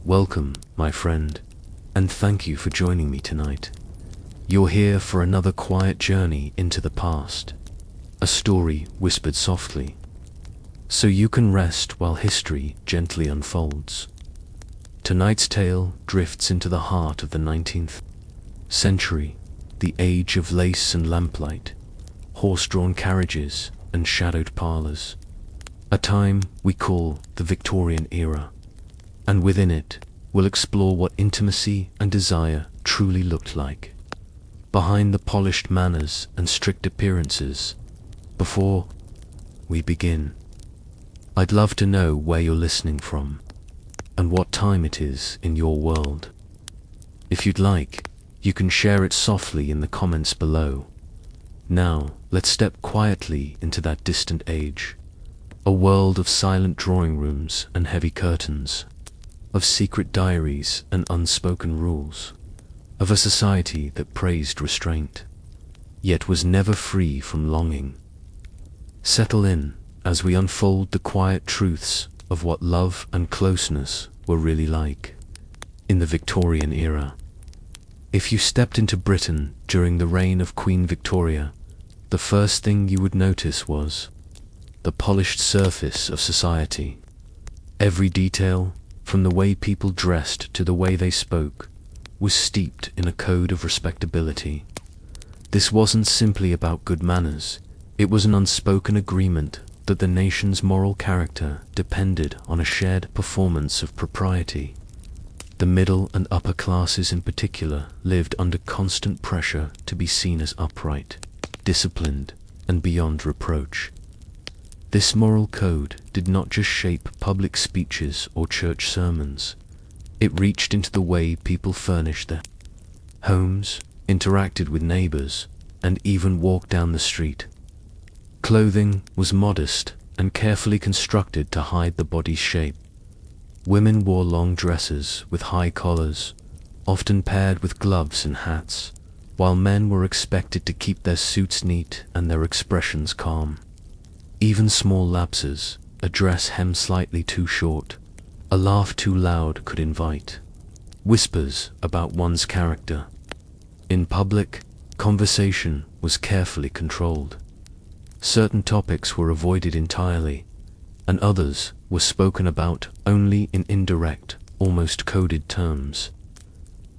Welcome, my friend, and thank you for joining me tonight. You're here for another quiet journey into the past, a story whispered softly, so you can rest while history gently unfolds. Tonight's tale drifts into the heart of the 19th century, the age of lace and lamplight, horse-drawn carriages and shadowed parlours, a time we call the Victorian Era, and within it we'll explore what intimacy and desire truly looked like, behind the polished manners and strict appearances. Before we begin, I'd love to know where you're listening from, and what time it is in your world. If you'd like, you can share it softly in the comments below. Now, let's step quietly into that distant age, a world of silent drawing rooms and heavy curtains, of secret diaries and unspoken rules, of a society that praised restraint, yet was never free from longing. Settle in as we unfold the quiet truths of what love and closeness were really like in the Victorian era. If you stepped into Britain during the reign of Queen Victoria, the first thing you would notice was the polished surface of society. Every detail, from the way people dressed to the way they spoke, was steeped in a code of respectability. This wasn't simply about good manners, it was an unspoken agreement that the nation's moral character depended on a shared performance of propriety. The middle and upper classes in particular lived under constant pressure to be seen as upright, disciplined, and beyond reproach. This moral code did not just shape public speeches or church sermons. It reached into the way people furnished their homes, interacted with neighbors, and even walked down the street. Clothing was modest and carefully constructed to hide the body's shape. Women wore long dresses with high collars, often paired with gloves and hats, while men were expected to keep their suits neat and their expressions calm. Even small lapses, a dress hem slightly too short, a laugh too loud could invite whispers about one's character. In public, conversation was carefully controlled. Certain topics were avoided entirely, and others were spoken about only in indirect, almost coded terms.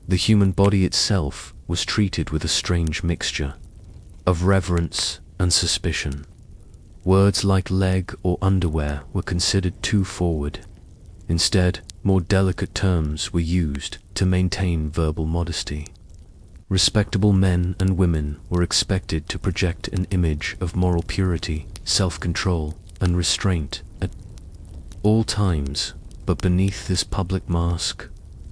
The human body itself was treated with a strange mixture of reverence and suspicion. Words like leg or underwear were considered too forward. Instead, more delicate terms were used to maintain verbal modesty. Respectable men and women were expected to project an image of moral purity, self-control, and restraint at all times, but beneath this public mask,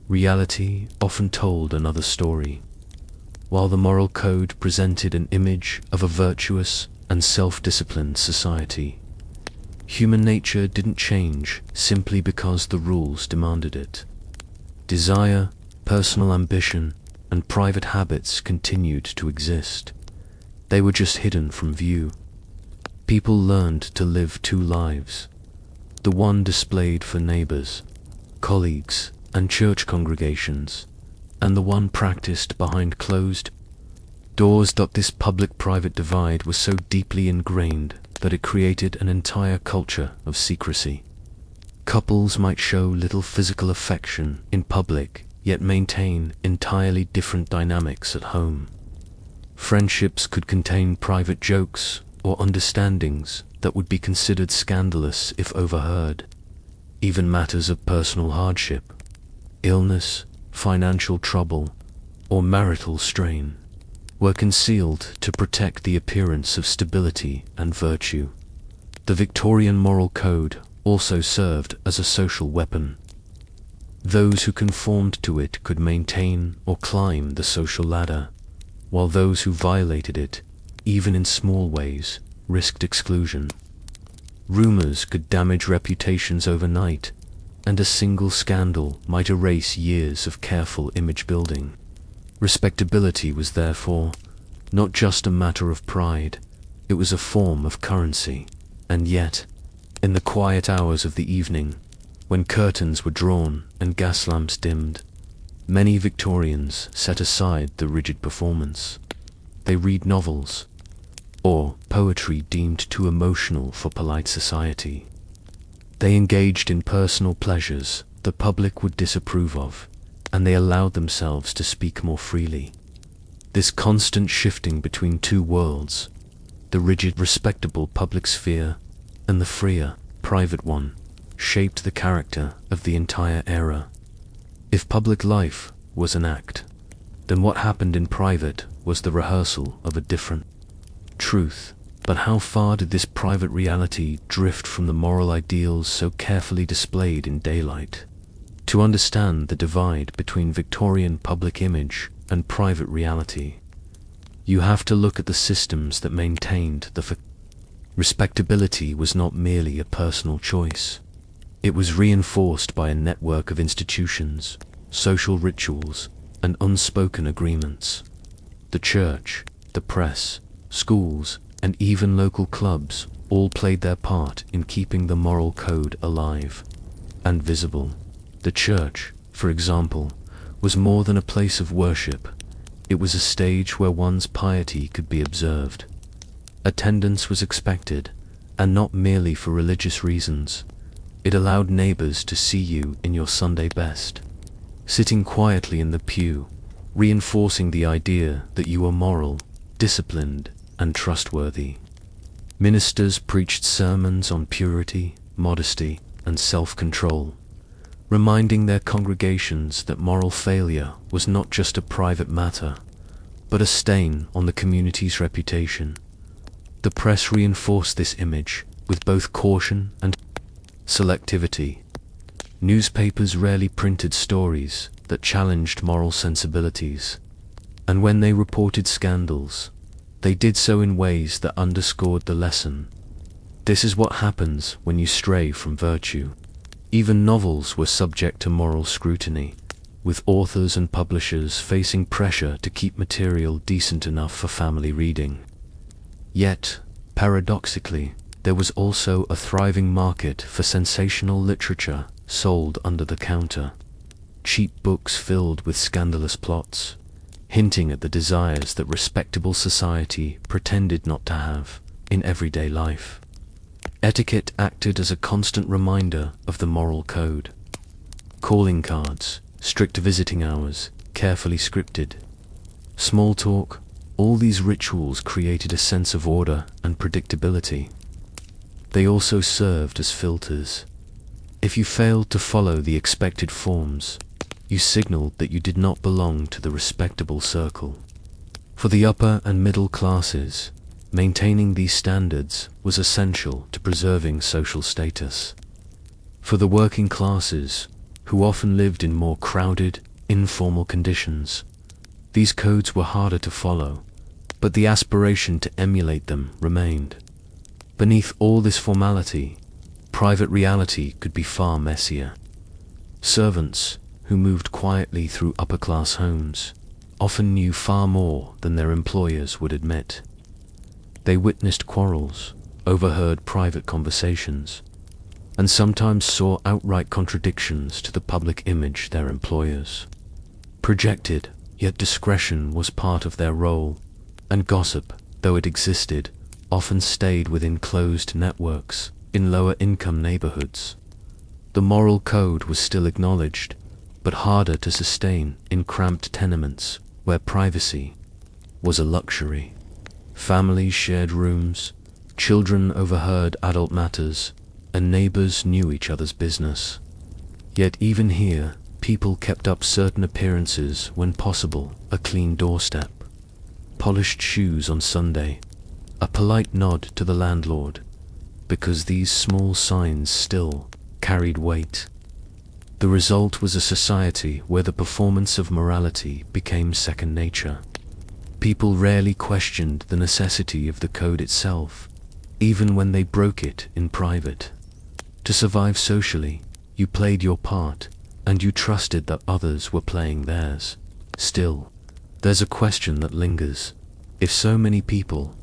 reality often told another story. While the moral code presented an image of a virtuous and self-disciplined society, human nature didn't change simply because the rules demanded it. Desire, personal ambition, and private habits continued to exist. They were just hidden from view. People learned to live two lives, the one displayed for neighbors, colleagues, and church congregations, and the one practiced behind closed doors. This public-private divide was so deeply ingrained that it created an entire culture of secrecy. Couples might show little physical affection in public, yet maintain entirely different dynamics at home. Friendships could contain private jokes or understandings that would be considered scandalous if overheard. Even matters of personal hardship, illness, financial trouble, or marital strain were concealed to protect the appearance of stability and virtue. The Victorian moral code also served as a social weapon. Those who conformed to it could maintain or climb the social ladder, while those who violated it, even in small ways, risked exclusion. Rumors could damage reputations overnight, and a single scandal might erase years of careful image building. Respectability was therefore not just a matter of pride, it was a form of currency. And yet, in the quiet hours of the evening, When curtains were drawn and gas lamps dimmed, many Victorians set aside the rigid performance. They read novels, or poetry deemed too emotional for polite society. They engaged in personal pleasures the public would disapprove of, and they allowed themselves to speak more freely. This constant shifting between two worlds, the rigid, respectable public sphere and the freer, private one, shaped the character of the entire era. If public life was an act, then what happened in private was the rehearsal of a different truth. But how far did this private reality drift from the moral ideals so carefully displayed in daylight? To understand the divide between Victorian public image and private reality, you have to look at the systems that maintained the respectability was not merely a personal choice. It was reinforced by a network of institutions, social rituals, and unspoken agreements. The church, the press, schools, and even local clubs all played their part in keeping the moral code alive and visible. The church, for example, was more than a place of worship. It was a stage where one's piety could be observed. Attendance was expected, and not merely for religious reasons. It allowed neighbors to see you in your Sunday best, sitting quietly in the pew, reinforcing the idea that you were moral, disciplined, and trustworthy. Ministers preached sermons on purity, modesty, and self-control, reminding their congregations that moral failure was not just a private matter, but a stain on the community's reputation. The press reinforced this image with both caution and selectivity. Newspapers rarely printed stories that challenged moral sensibilities, and when they reported scandals, they did so in ways that underscored the lesson. This is what happens when you stray from virtue. Even novels were subject to moral scrutiny, with authors and publishers facing pressure to keep material decent enough for family reading. Yet, paradoxically, there was also a thriving market for sensational literature sold under the counter. Cheap books filled with scandalous plots, hinting at the desires that respectable society pretended not to have in everyday life. Etiquette acted as a constant reminder of the moral code. Calling cards, strict visiting hours, carefully scripted, small talk, all these rituals created a sense of order and predictability. They also served as filters. If you failed to follow the expected forms, you signaled that you did not belong to the respectable circle. For the upper and middle classes, maintaining these standards was essential to preserving social status. For the working classes, who often lived in more crowded, informal conditions, these codes were harder to follow, but the aspiration to emulate them remained. Beneath all this formality, private reality could be far messier. Servants, who moved quietly through upper-class homes, often knew far more than their employers would admit. They witnessed quarrels, overheard private conversations, and sometimes saw outright contradictions to the public image their employers projected. Yet discretion was part of their role, and gossip, though it existed, often stayed within closed networks in lower-income neighborhoods. The moral code was still acknowledged, but harder to sustain in cramped tenements where privacy was a luxury. Families shared rooms, children overheard adult matters, and neighbors knew each other's business. Yet even here, people kept up certain appearances when possible: a clean doorstep, polished shoes on Sunday, a polite nod to the landlord, because these small signs still carried weight. The result was a society where the performance of morality became second nature. People rarely questioned the necessity of the code itself, even when they broke it in private. To survive socially, you played your part, and you trusted that others were playing theirs. Still, there's a question that lingers. If so many people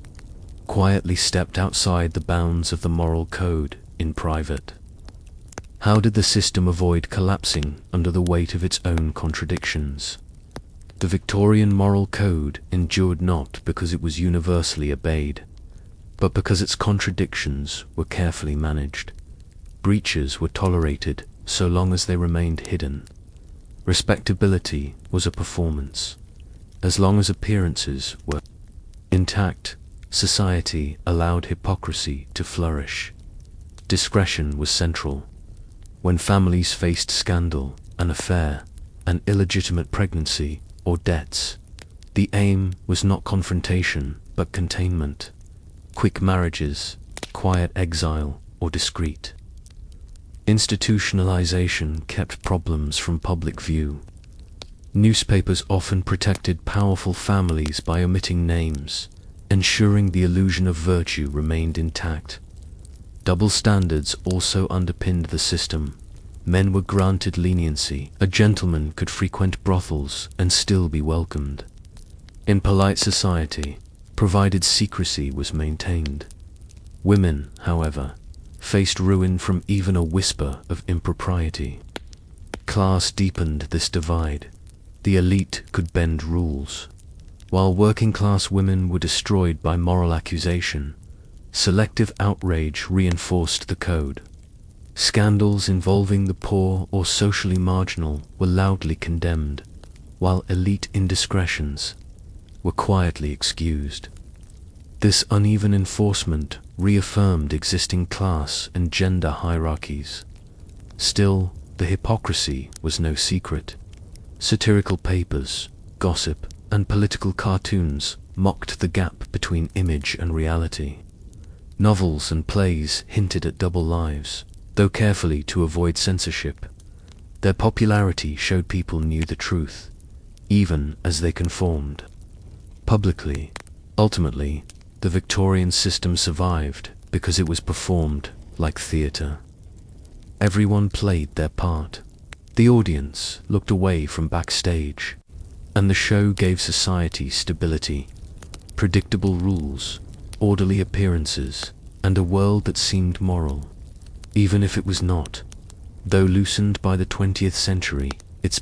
quietly stepped outside the bounds of the moral code in private, How did the system avoid collapsing under the weight of its own contradictions? The Victorian moral code endured not because it was universally obeyed, but because its contradictions were carefully managed. Breaches were tolerated so long as they remained hidden. Respectability was a performance. As long as appearances were intact, society allowed hypocrisy to flourish. Discretion was central. When families faced scandal, an affair, an illegitimate pregnancy, or debts, the aim was not confrontation but containment. Quick marriages, quiet exile, or discreet. Institutionalization kept problems from public view. Newspapers often protected powerful families by omitting names, ensuring the illusion of virtue remained intact. Double standards also underpinned the system. Men were granted leniency. A gentleman could frequent brothels and still be welcomed. In polite society, provided secrecy was maintained. Women, however, faced ruin from even a whisper of impropriety. Class deepened this divide. The elite could bend rules. While working-class women were destroyed by moral accusation, selective outrage reinforced the code. Scandals involving the poor or socially marginal were loudly condemned, while elite indiscretions were quietly excused. This uneven enforcement reaffirmed existing class and gender hierarchies. Still, the hypocrisy was no secret. Satirical papers, gossip, and political cartoons mocked the gap between image and reality. Novels and plays hinted at double lives, though carefully to avoid censorship. Their popularity showed people knew the truth, even as they conformed. Publicly, ultimately, the Victorian system survived because it was performed like theatre. Everyone played their part. The audience looked away from backstage, and the show gave society stability, predictable rules, orderly appearances, and a world that seemed moral, even if it was not. Though loosened by the 20th century, its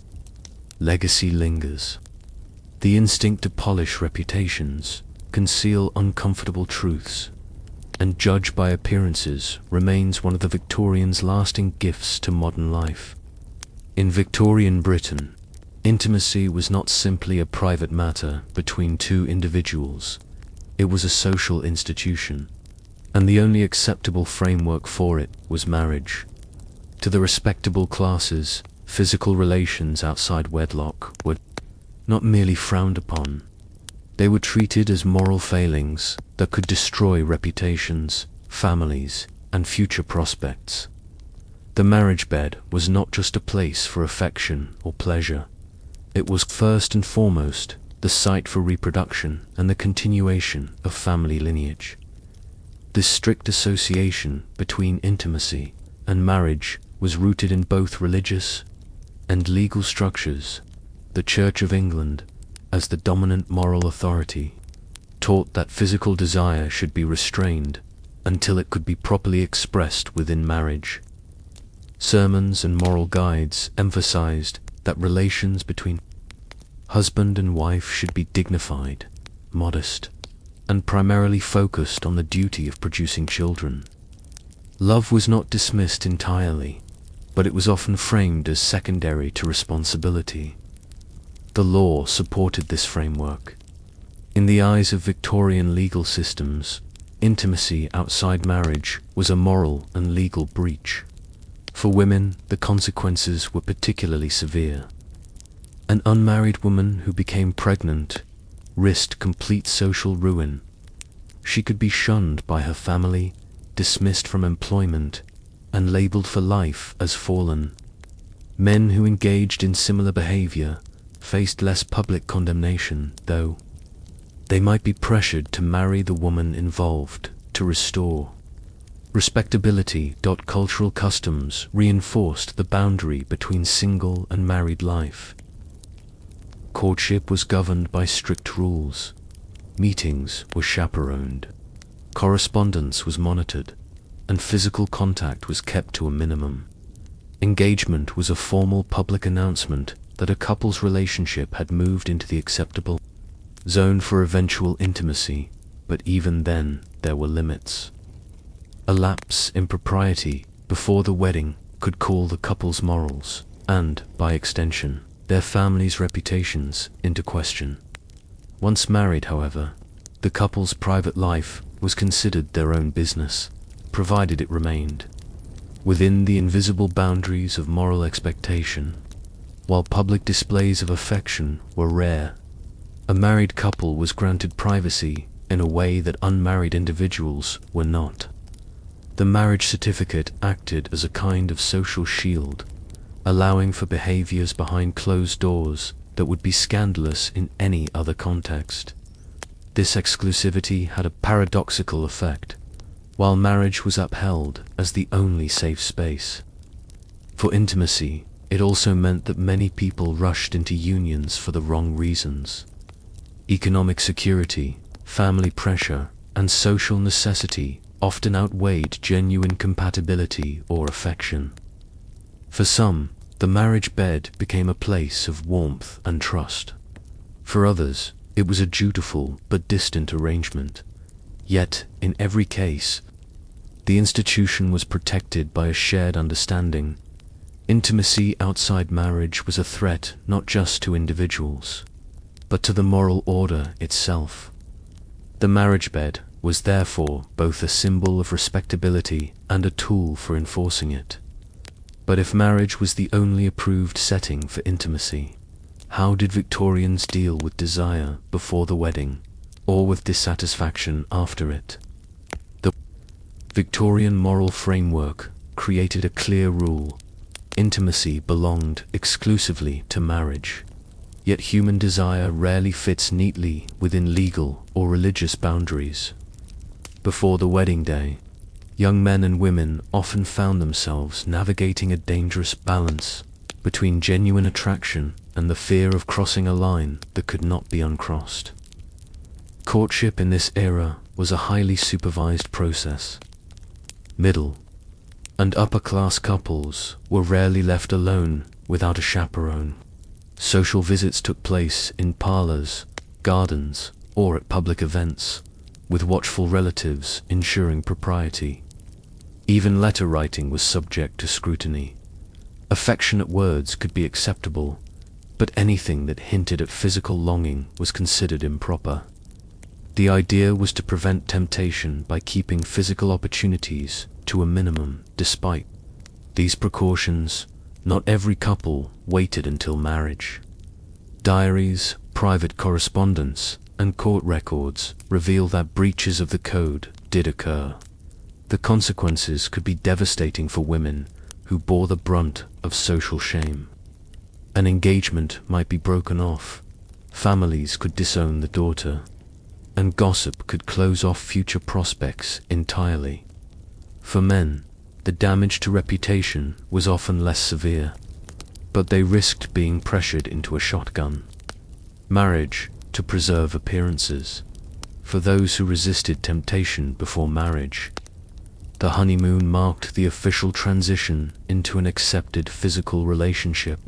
legacy lingers. The instinct to polish reputations, conceal uncomfortable truths, and judge by appearances remains one of the Victorians' lasting gifts to modern life. In Victorian Britain, intimacy was not simply a private matter between two individuals. It was a social institution, and the only acceptable framework for it was marriage. To the respectable classes, physical relations outside wedlock were not merely frowned upon. They were treated as moral failings that could destroy reputations, families, and future prospects. The marriage bed was not just a place for affection or pleasure. It was first and foremost the site for reproduction and the continuation of family lineage. This strict association between intimacy and marriage was rooted in both religious and legal structures. The Church of England, as the dominant moral authority, taught that physical desire should be restrained until it could be properly expressed within marriage. Sermons and moral guides emphasized that relations between husband and wife should be dignified, modest, and primarily focused on the duty of producing children. Love was not dismissed entirely, but it was often framed as secondary to responsibility. The law supported this framework. In the eyes of Victorian legal systems, intimacy outside marriage was a moral and legal breach. For women, the consequences were particularly severe. An unmarried woman who became pregnant risked complete social ruin. She could be shunned by her family, dismissed from employment, and labeled for life as fallen. Men who engaged in similar behavior faced less public condemnation, though they might be pressured to marry the woman involved to restore respectability. Cultural customs reinforced the boundary between single and married life. Courtship was governed by strict rules. Meetings were chaperoned. Correspondence was monitored, and physical contact was kept to a minimum. Engagement was a formal public announcement that a couple's relationship had moved into the acceptable zone for eventual intimacy, but even then there were limits. A lapse in propriety before the wedding could call the couple's morals, and, by extension, their families' reputations into question. Once married, however, the couple's private life was considered their own business, provided it remained within the invisible boundaries of moral expectation. While public displays of affection were rare, a married couple was granted privacy in a way that unmarried individuals were not. The marriage certificate acted as a kind of social shield, allowing for behaviors behind closed doors that would be scandalous in any other context. This exclusivity had a paradoxical effect. While marriage was upheld as the only safe space for intimacy, it also meant that many people rushed into unions for the wrong reasons. Economic security, family pressure, and social necessity often outweighed genuine compatibility or affection. For some, the marriage bed became a place of warmth and trust. For others, it was a dutiful but distant arrangement. Yet, in every case, the institution was protected by a shared understanding. Intimacy outside marriage was a threat not just to individuals, but to the moral order itself. The marriage bed was therefore both a symbol of respectability and a tool for enforcing it. But if marriage was the only approved setting for intimacy, how did Victorians deal with desire before the wedding, or with dissatisfaction after it? The Victorian moral framework created a clear rule: intimacy belonged exclusively to marriage. Yet human desire rarely fits neatly within legal or religious boundaries. Before the wedding day, young men and women often found themselves navigating a dangerous balance between genuine attraction and the fear of crossing a line that could not be uncrossed. Courtship in this era was a highly supervised process. Middle and upper-class couples were rarely left alone without a chaperone. Social visits took place in parlors, gardens, or at public events, with watchful relatives ensuring propriety. Even letter writing was subject to scrutiny. Affectionate words could be acceptable, but anything that hinted at physical longing was considered improper. The idea was to prevent temptation by keeping physical opportunities to a minimum. Despite these precautions, not every couple waited until marriage. Diaries, private correspondence, and court records reveal that breaches of the code did occur. The consequences could be devastating for women who bore the brunt of social shame. An engagement might be broken off, families could disown the daughter, and gossip could close off future prospects entirely. For men, the damage to reputation was often less severe, but they risked being pressured into a shotgun. Marriage to preserve appearances. For those who resisted temptation before marriage, the honeymoon marked the official transition into an accepted physical relationship.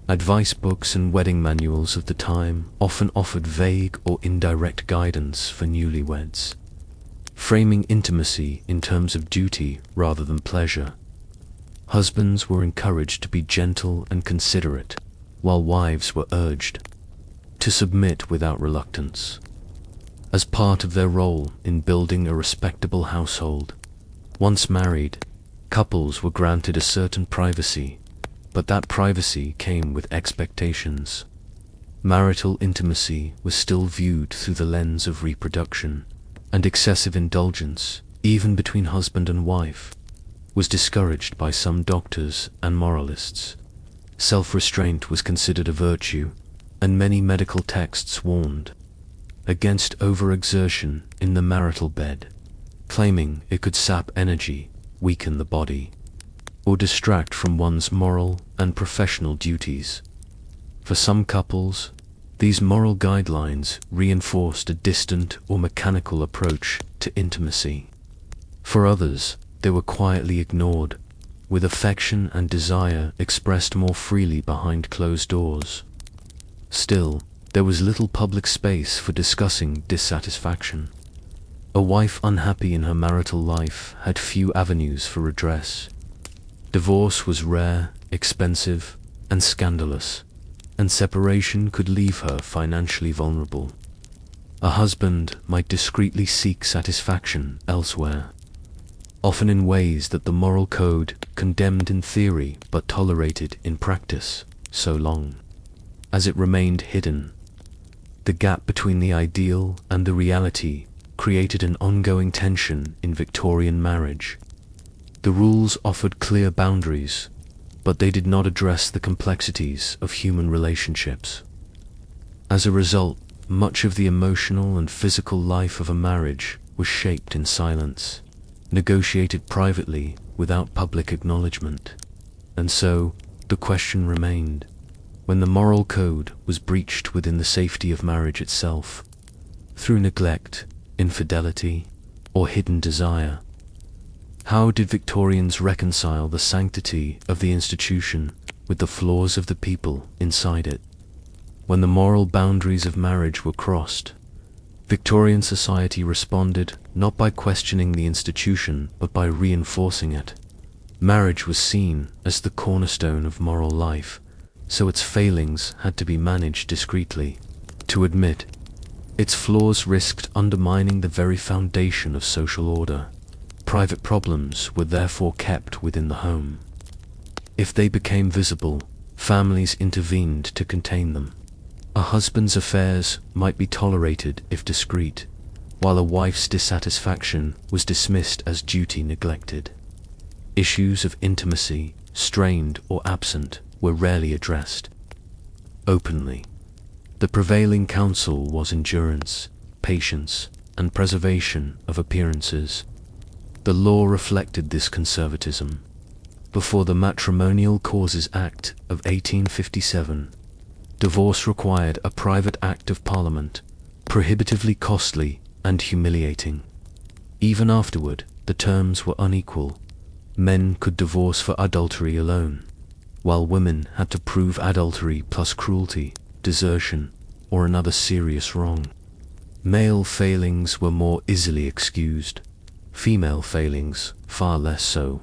Advice books and wedding manuals of the time often offered vague or indirect guidance for newlyweds, framing intimacy in terms of duty rather than pleasure. Husbands were encouraged to be gentle and considerate, while wives were urged to submit without reluctance. As part of their role in building a respectable household, once married, couples were granted a certain privacy, but that privacy came with expectations. Marital intimacy was still viewed through the lens of reproduction, and excessive indulgence, even between husband and wife, was discouraged by some doctors and moralists. Self-restraint was considered a virtue, and many medical texts warned against overexertion in the marital bed, claiming it could sap energy, weaken the body, or distract from one's moral and professional duties. For some couples, these moral guidelines reinforced a distant or mechanical approach to intimacy. For others, they were quietly ignored, with affection and desire expressed more freely behind closed doors. Still, there was little public space for discussing dissatisfaction. A wife unhappy in her marital life had few avenues for redress. Divorce was rare, expensive, and scandalous, and separation could leave her financially vulnerable. A husband might discreetly seek satisfaction elsewhere, often in ways that the moral code condemned in theory but tolerated in practice, so long as it remained hidden. The gap between the ideal and the reality created an ongoing tension in Victorian marriage. The rules offered clear boundaries, but they did not address the complexities of human relationships. As a result, much of the emotional and physical life of a marriage was shaped in silence, negotiated privately without public acknowledgement. And so, the question remained, when the moral code was breached within the safety of marriage itself, through neglect, infidelity, or hidden desire, how did Victorians reconcile the sanctity of the institution with the flaws of the people inside it? When the moral boundaries of marriage were crossed, Victorian society responded not by questioning the institution but by reinforcing it. Marriage was seen as the cornerstone of moral life, so its failings had to be managed discreetly. To admit its flaws risked undermining the very foundation of social order. Private problems were therefore kept within the home. If they became visible, families intervened to contain them. A husband's affairs might be tolerated if discreet, while a wife's dissatisfaction was dismissed as duty neglected. Issues of intimacy, strained or absent, were rarely addressed openly. The prevailing counsel was endurance, patience, and preservation of appearances. The law reflected this conservatism. Before the Matrimonial Causes Act of 1857, divorce required a private act of Parliament, prohibitively costly and humiliating. Even afterward, the terms were unequal. Men could divorce for adultery alone, while women had to prove adultery plus cruelty, desertion, or another serious wrong. Male failings were more easily excused, female failings far less so.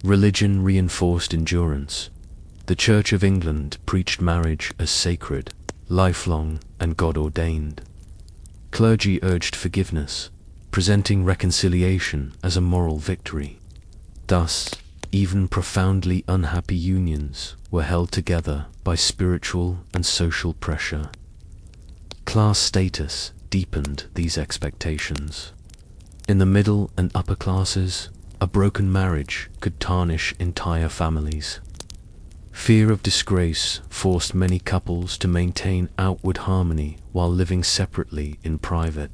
Religion reinforced endurance. The Church of England preached marriage as sacred, lifelong, and God-ordained. Clergy urged forgiveness, presenting reconciliation as a moral victory. Thus, even profoundly unhappy unions were held together by spiritual and social pressure. Class status deepened these expectations. In the middle and upper classes, a broken marriage could tarnish entire families. Fear of disgrace forced many couples to maintain outward harmony while living separately in private.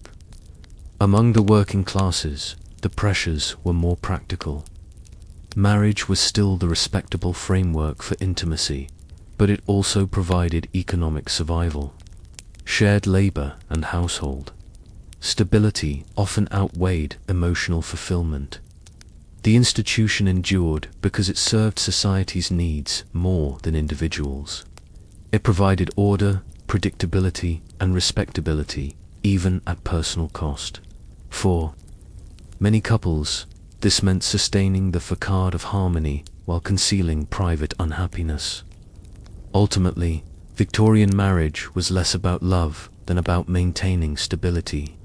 Among the working classes, the pressures were more practical. Marriage was still the respectable framework for intimacy, but it also provided economic survival, shared labor, and household. Stability often outweighed emotional fulfillment. The institution endured because it served society's needs more than individuals. It provided order, predictability, and respectability, even at personal cost. For many couples, this meant sustaining the facade of harmony while concealing private unhappiness. Ultimately, Victorian marriage was less about love than about maintaining stability.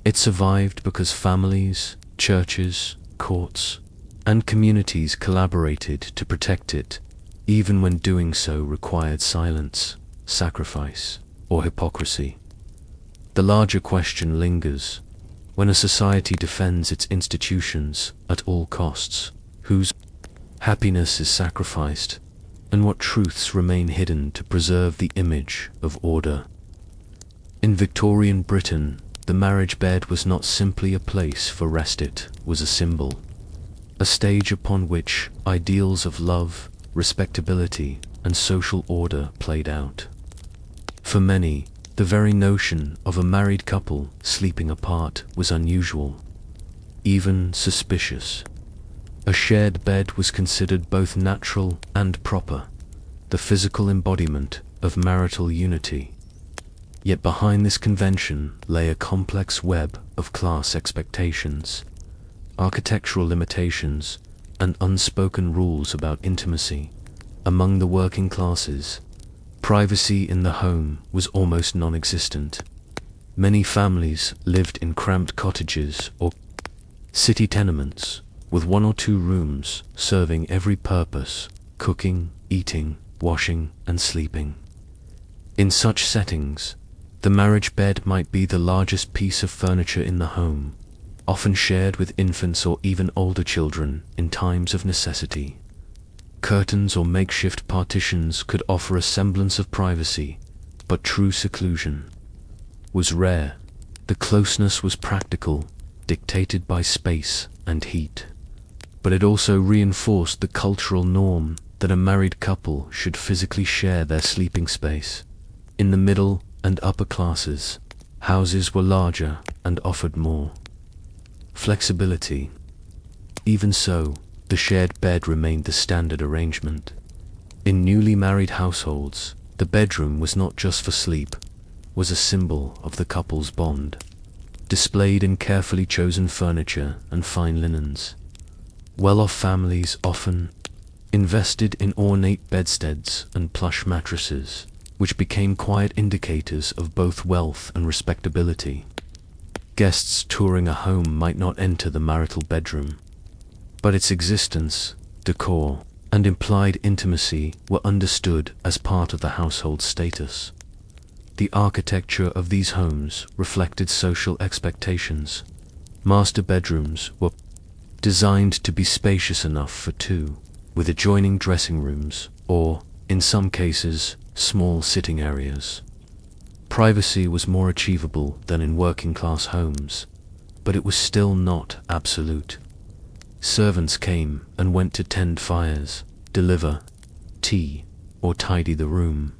It survived because families, churches, courts, and communities collaborated to protect it, even when doing so required silence, sacrifice, or hypocrisy. The larger question lingers. When a society defends its institutions at all costs, whose happiness is sacrificed, and what truths remain hidden to preserve the image of order? In Victorian Britain, the marriage bed was not simply a place for rest, it was a symbol, a stage upon which ideals of love, respectability, and social order played out. For many, the very notion of a married couple sleeping apart was unusual, even suspicious. A shared bed was considered both natural and proper, the physical embodiment of marital unity. Yet behind this convention lay a complex web of class expectations, architectural limitations, and unspoken rules about intimacy. Among the working classes, privacy in the home was almost non-existent. Many families lived in cramped cottages or city tenements, with 1 or 2 rooms serving every purpose: cooking, eating, washing, and sleeping. In such settings, the marriage bed might be the largest piece of furniture in the home, often shared with infants or even older children in times of necessity. Curtains or makeshift partitions could offer a semblance of privacy, but true seclusion was rare. The closeness was practical, dictated by space and heat. But it also reinforced the cultural norm that a married couple should physically share their sleeping space. In the middle and upper classes, houses were larger and offered more flexibility. Even so, the shared bed remained the standard arrangement. In newly married households, the bedroom was not just for sleep, was a symbol of the couple's bond, displayed in carefully chosen furniture and fine linens. Well-off families often invested in ornate bedsteads and plush mattresses, which became quiet indicators of both wealth and respectability. Guests touring a home might not enter the marital bedroom, but its existence, decor, and implied intimacy were understood as part of the household status. The architecture of these homes reflected social expectations. Master bedrooms were designed to be spacious enough for 2, with adjoining dressing rooms, or, in some cases, small sitting areas. Privacy was more achievable than in working-class homes, but it was still not absolute. Servants came and went to tend fires, deliver tea, or tidy the room.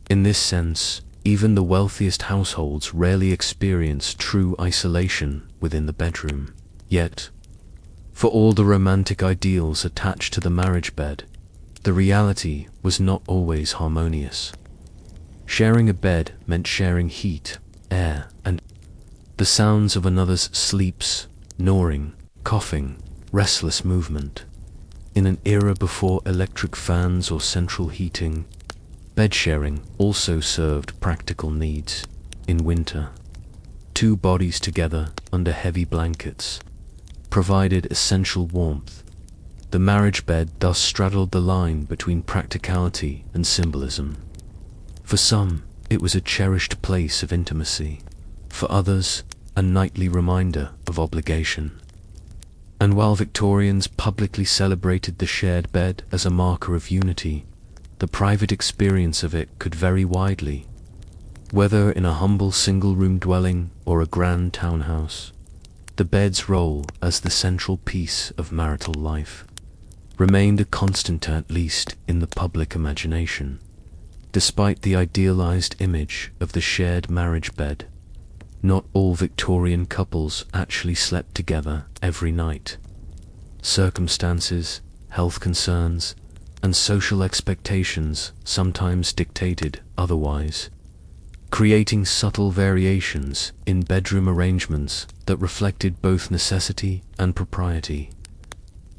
In this sense, even the wealthiest households rarely experienced true isolation within the bedroom. Yet, for all the romantic ideals attached to the marriage bed, the reality was not always harmonious. Sharing a bed meant sharing heat, air, and the sounds of another's sleeps, gnawing, coughing, restless movement. In an era before electric fans or central heating, bed sharing also served practical needs. In winter, 2 bodies together under heavy blankets provided essential warmth. The marriage bed thus straddled the line between practicality and symbolism. For some, it was a cherished place of intimacy. For others, a nightly reminder of obligation. And while Victorians publicly celebrated the shared bed as a marker of unity, the private experience of it could vary widely. Whether in a humble single-room dwelling or a grand townhouse, the bed's role as the central piece of marital life remained a constant, at least in the public imagination. Despite the idealized image of the shared marriage bed, not all Victorian couples actually slept together every night. Circumstances, health concerns, and social expectations sometimes dictated otherwise, creating subtle variations in bedroom arrangements that reflected both necessity and propriety.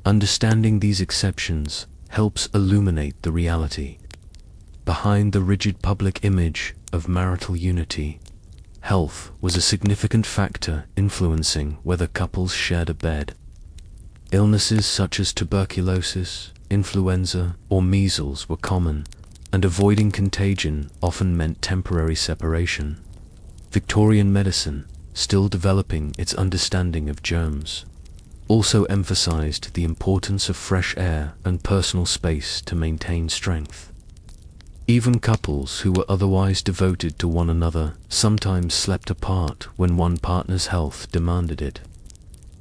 Understanding these exceptions helps illuminate the reality behind the rigid public image of marital unity. Health was a significant factor influencing whether couples shared a bed. Illnesses such as tuberculosis, influenza, or measles were common, and avoiding contagion often meant temporary separation. Victorian medicine, still developing its understanding of germs, also emphasized the importance of fresh air and personal space to maintain strength. Even couples who were otherwise devoted to one another sometimes slept apart when one partner's health demanded it,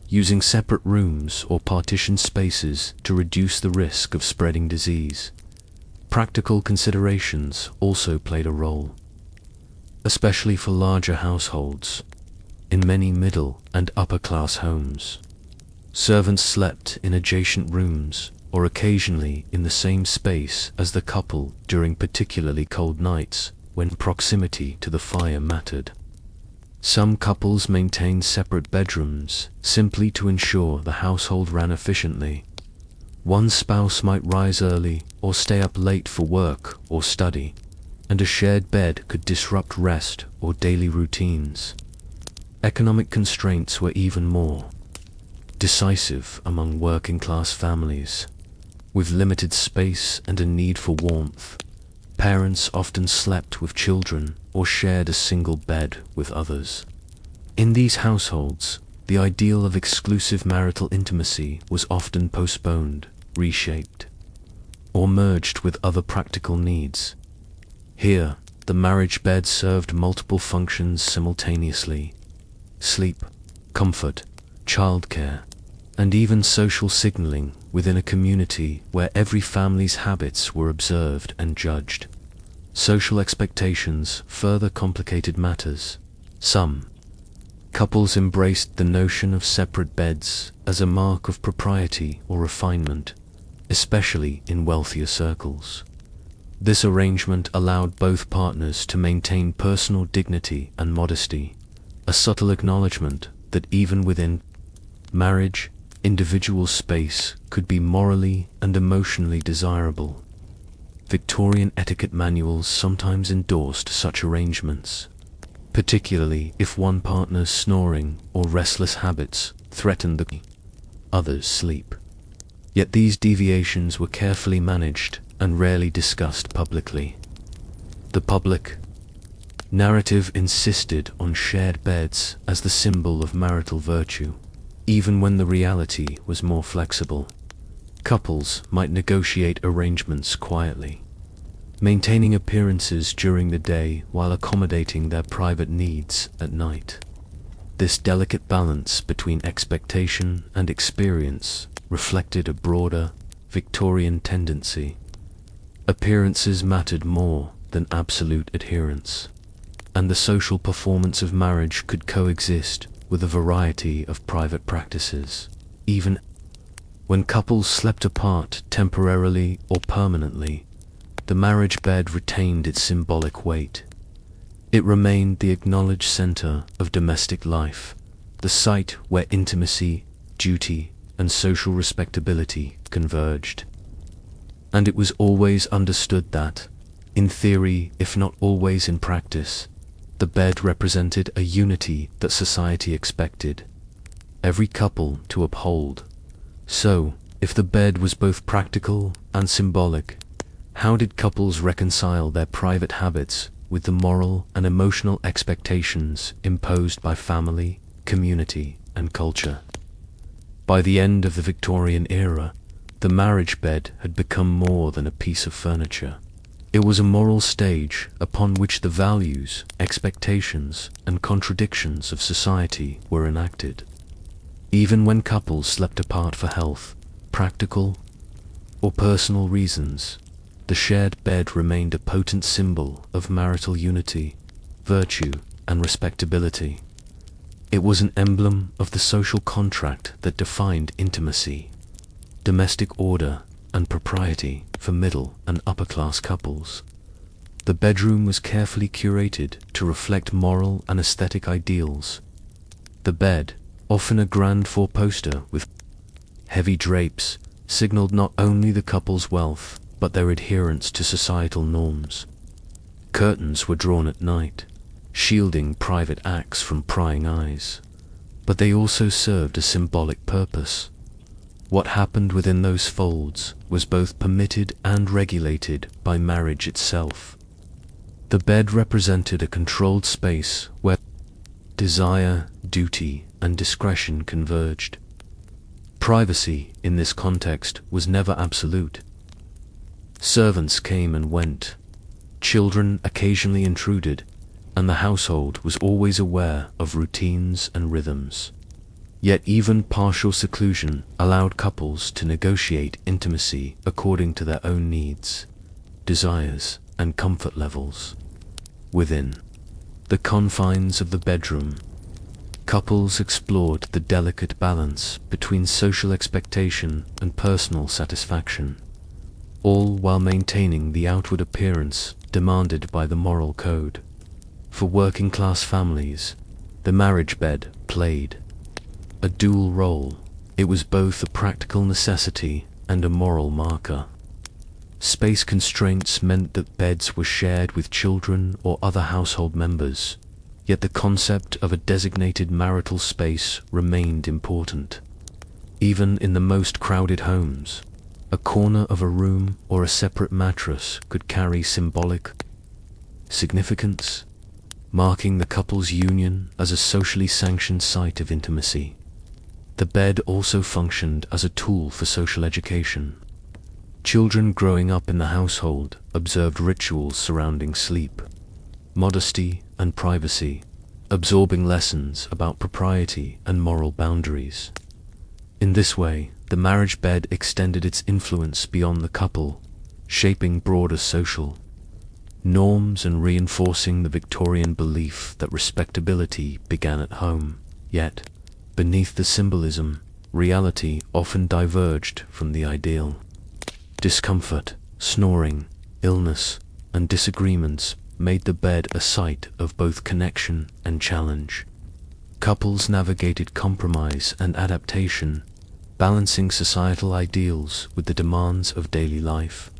using separate rooms or partitioned spaces to reduce the risk of spreading disease. Practical considerations also played a role, especially for larger households. In many middle and upper class homes, Servants slept in adjacent rooms, or occasionally in the same space as the couple during particularly cold nights when proximity to the fire mattered. Some couples maintained separate bedrooms simply to ensure the household ran efficiently. One spouse might rise early or stay up late for work or study, and a shared bed could disrupt rest or daily routines. Economic constraints were even more decisive among working-class families. With limited space and a need for warmth, parents often slept with children or shared a single bed with others. In these households, the ideal of exclusive marital intimacy was often postponed, reshaped, or merged with other practical needs. Here, the marriage bed served multiple functions simultaneously: sleep, comfort, childcare, and even social signaling within a community where every family's habits were observed and judged. Social expectations further complicated matters. Some couples embraced the notion of separate beds as a mark of propriety or refinement, especially in wealthier circles. This arrangement allowed both partners to maintain personal dignity and modesty, a subtle acknowledgement that even within marriage, individual space could be morally and emotionally desirable. Victorian etiquette manuals sometimes endorsed such arrangements, particularly if one partner's snoring or restless habits threatened the other's sleep. Yet these deviations were carefully managed and rarely discussed publicly. The public narrative insisted on shared beds as the symbol of marital virtue, even when the reality was more flexible. Couples might negotiate arrangements quietly, maintaining appearances during the day while accommodating their private needs at night. This delicate balance between expectation and experience reflected a broader Victorian tendency. Appearances mattered more than absolute adherence, and the social performance of marriage could coexist with a variety of private practices. Even when couples slept apart temporarily or permanently, the marriage bed retained its symbolic weight. It remained the acknowledged center of domestic life, the site where intimacy, duty, and social respectability converged. And it was always understood that, in theory if not always in practice, the bed represented a unity that society expected every couple to uphold. So, if the bed was both practical and symbolic, how did couples reconcile their private habits with the moral and emotional expectations imposed by family, community, and culture? By the end of the Victorian era, the marriage bed had become more than a piece of furniture. It was a moral stage upon which the values, expectations, and contradictions of society were enacted. Even when couples slept apart for health, practical, or personal reasons, the shared bed remained a potent symbol of marital unity, virtue, and respectability. It was an emblem of the social contract that defined intimacy, domestic order, and propriety for middle and upper-class couples. The bedroom was carefully curated to reflect moral and aesthetic ideals. The bed, often a grand four-poster with heavy drapes, signaled not only the couple's wealth, but their adherence to societal norms. Curtains were drawn at night, shielding private acts from prying eyes, but they also served a symbolic purpose. What happened within those folds was both permitted and regulated by marriage itself. The bed represented a controlled space where desire, duty, and discretion converged. Privacy, in this context, was never absolute. Servants came and went, children occasionally intruded, and the household was always aware of routines and rhythms. Yet even partial seclusion allowed couples to negotiate intimacy according to their own needs, desires, and comfort levels. Within the confines of the bedroom, Couples explored the delicate balance between social expectation and personal satisfaction, all while maintaining the outward appearance demanded by the moral code. For working-class families, the marriage bed played a dual role. It was both a practical necessity and a moral marker. Space constraints meant that beds were shared with children or other household members, yet the concept of a designated marital space remained important. Even in the most crowded homes, a corner of a room or a separate mattress could carry symbolic significance, marking the couple's union as a socially sanctioned site of intimacy. The bed also functioned as a tool for social education. Children growing up in the household observed rituals surrounding sleep, modesty, and privacy, absorbing lessons about propriety and moral boundaries. In this way, the marriage bed extended its influence beyond the couple, shaping broader social norms and reinforcing the Victorian belief that respectability began at home. Yet, beneath the symbolism, reality often diverged from the ideal. Discomfort, snoring, illness, and disagreements made the bed a site of both connection and challenge. Couples navigated compromise and adaptation, balancing societal ideals with the demands of daily life.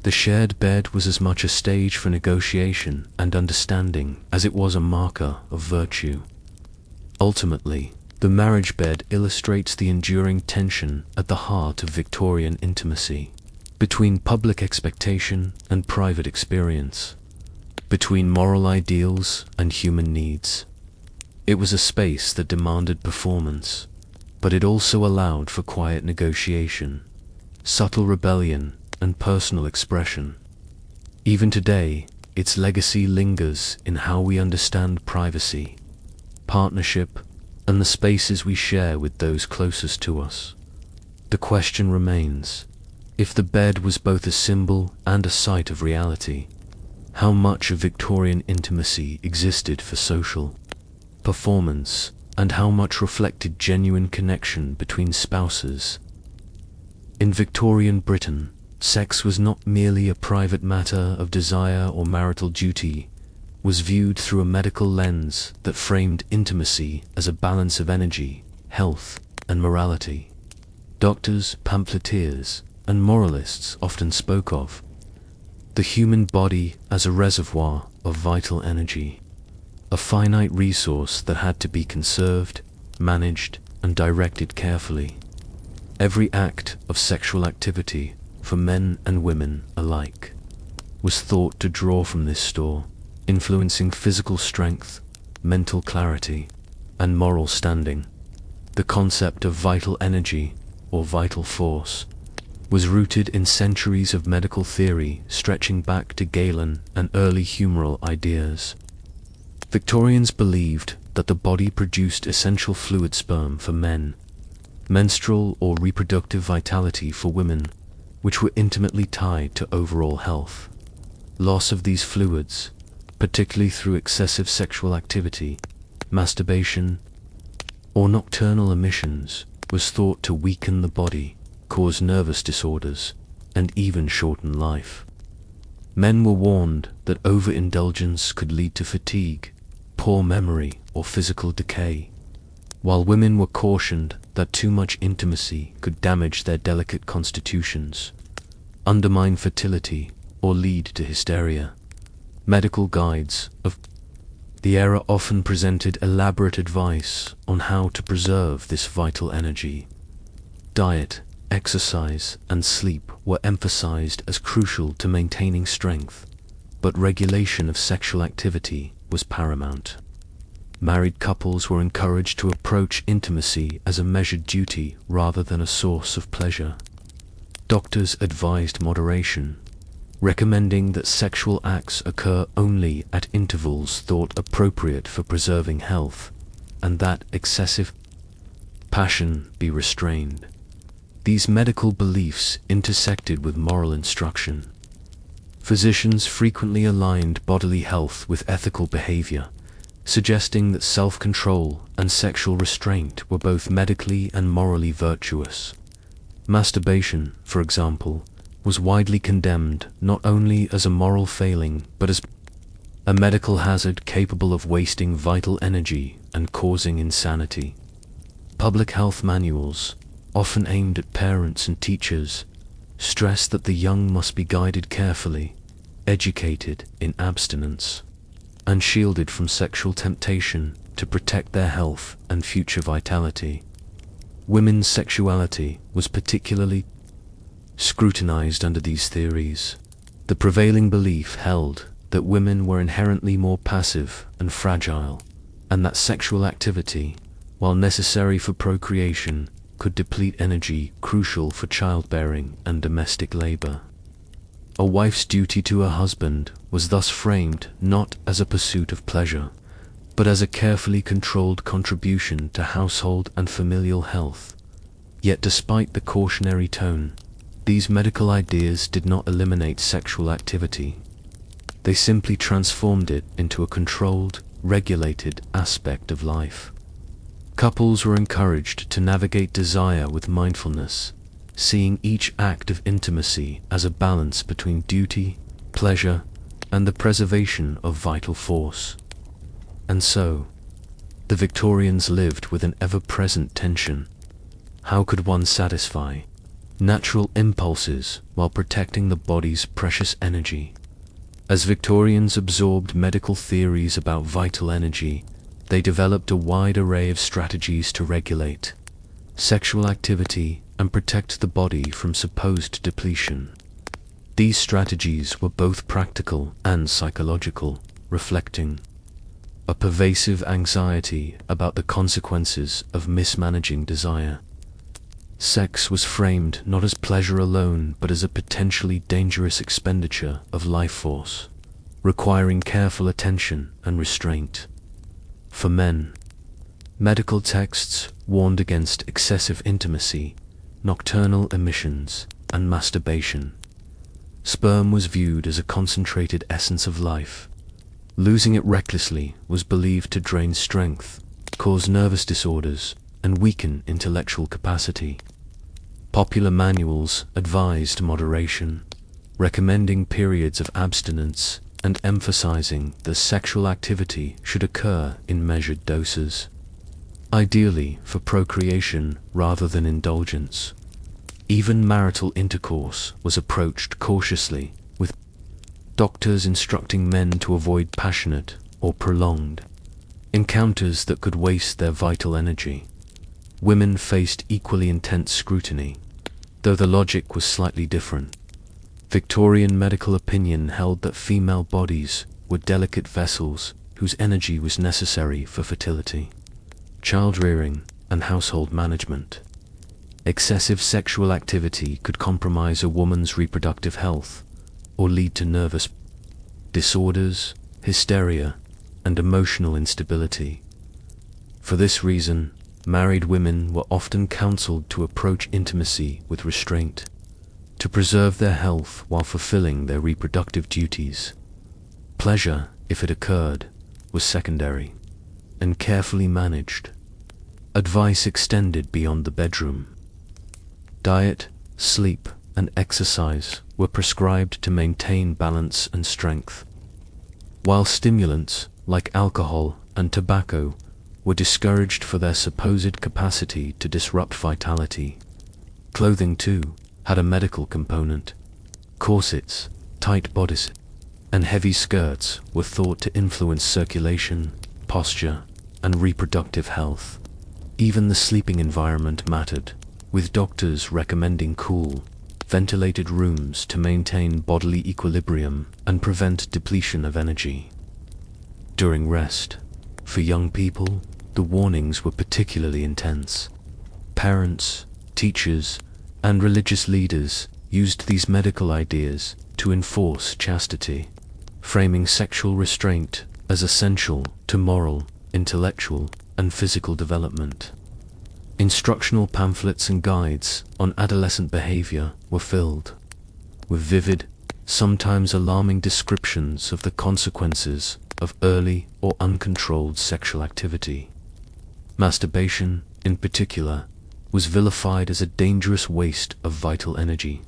The shared bed was as much a stage for negotiation and understanding as it was a marker of virtue. Ultimately, the marriage bed illustrates the enduring tension at the heart of Victorian intimacy, between public expectation and private experience, between moral ideals and human needs. It was a space that demanded performance, but it also allowed for quiet negotiation, subtle rebellion, and personal expression. Even today, its legacy lingers in how we understand privacy, partnership, and the spaces we share with those closest to us. The question remains, if the bed was both a symbol and a site of reality, how much of Victorian intimacy existed for social performance, and how much reflected genuine connection between spouses? In Victorian Britain, sex was not merely a private matter of desire or marital duty, was viewed through a medical lens that framed intimacy as a balance of energy, health, and morality. Doctors, pamphleteers, and moralists often spoke of the human body as a reservoir of vital energy, a finite resource that had to be conserved, managed, and directed carefully. Every act of sexual activity, for men and women alike, was thought to draw from this store, influencing physical strength, mental clarity, and moral standing. The concept of vital energy, or vital force, was rooted in centuries of medical theory stretching back to Galen and early humoral ideas. Victorians believed that the body produced essential fluid sperm for men, menstrual or reproductive vitality for women, which were intimately tied to overall health. Loss of these fluids, particularly through excessive sexual activity, masturbation, or nocturnal emissions, was thought to weaken the body, cause nervous disorders, and even shorten life. Men were warned that overindulgence could lead to fatigue, poor memory, or physical decay, while women were cautioned that too much intimacy could damage their delicate constitutions, undermine fertility, or lead to hysteria. Medical guides of the era often presented elaborate advice on how to preserve this vital energy. Diet, exercise, and sleep were emphasized as crucial to maintaining strength, but regulation of sexual activity was paramount. Married couples were encouraged to approach intimacy as a measured duty rather than a source of pleasure. Doctors advised moderation, recommending that sexual acts occur only at intervals thought appropriate for preserving health, and that excessive passion be restrained. These medical beliefs intersected with moral instruction. Physicians frequently aligned bodily health with ethical behavior, suggesting that self-control and sexual restraint were both medically and morally virtuous. Masturbation, for example, was widely condemned not only as a moral failing but as a medical hazard capable of wasting vital energy and causing insanity. Public health manuals, often aimed at parents and teachers, stress that the young must be guided carefully, educated in abstinence, and shielded from sexual temptation to protect their health and future vitality. Women's sexuality was particularly scrutinized under these theories. The prevailing belief held that women were inherently more passive and fragile, and that sexual activity, while necessary for procreation, could deplete energy crucial for childbearing and domestic labor. A wife's duty to her husband was thus framed not as a pursuit of pleasure, but as a carefully controlled contribution to household and familial health. Yet despite the cautionary tone, these medical ideas did not eliminate sexual activity. They simply transformed it into a controlled, regulated aspect of life. Couples were encouraged to navigate desire with mindfulness, seeing each act of intimacy as a balance between duty, pleasure, and the preservation of vital force. And so, the Victorians lived with an ever-present tension. How could one satisfy natural impulses while protecting the body's precious energy? As Victorians absorbed medical theories about vital energy, they developed a wide array of strategies to regulate sexual activity and protect the body from supposed depletion. These strategies were both practical and psychological, reflecting a pervasive anxiety about the consequences of mismanaging desire. Sex was framed not as pleasure alone but as a potentially dangerous expenditure of life force, requiring careful attention and restraint. For men, medical texts warned against excessive intimacy, nocturnal emissions, and masturbation. Sperm was viewed as a concentrated essence of life. Losing it recklessly was believed to drain strength, cause nervous disorders, and weaken intellectual capacity. Popular manuals advised moderation, recommending periods of abstinence and emphasizing that sexual activity should occur in measured doses, ideally for procreation rather than indulgence. Even marital intercourse was approached cautiously, with doctors instructing men to avoid passionate or prolonged encounters that could waste their vital energy. Women faced equally intense scrutiny, though the logic was slightly different. Victorian medical opinion held that female bodies were delicate vessels whose energy was necessary for fertility, child-rearing, and household management. Excessive sexual activity could compromise a woman's reproductive health or lead to nervous disorders, hysteria, and emotional instability. For this reason, married women were often counseled to approach intimacy with restraint, to preserve their health while fulfilling their reproductive duties. Pleasure, if it occurred, was secondary and carefully managed. Advice extended beyond the bedroom. Diet, sleep, and exercise were prescribed to maintain balance and strength, while stimulants like alcohol and tobacco were discouraged for their supposed capacity to disrupt vitality. Clothing, too, had a medical component. Corsets, tight bodices, and heavy skirts were thought to influence circulation, posture, and reproductive health. Even the sleeping environment mattered, with doctors recommending cool, ventilated rooms to maintain bodily equilibrium and prevent depletion of energy. During rest, for young people, the warnings were particularly intense. Parents, teachers, and religious leaders used these medical ideas to enforce chastity, framing sexual restraint as essential to moral, intellectual, and physical development. Instructional pamphlets and guides on adolescent behavior were filled with vivid, sometimes alarming descriptions of the consequences of early or uncontrolled sexual activity. Masturbation, in particular, was vilified as a dangerous waste of vital energy,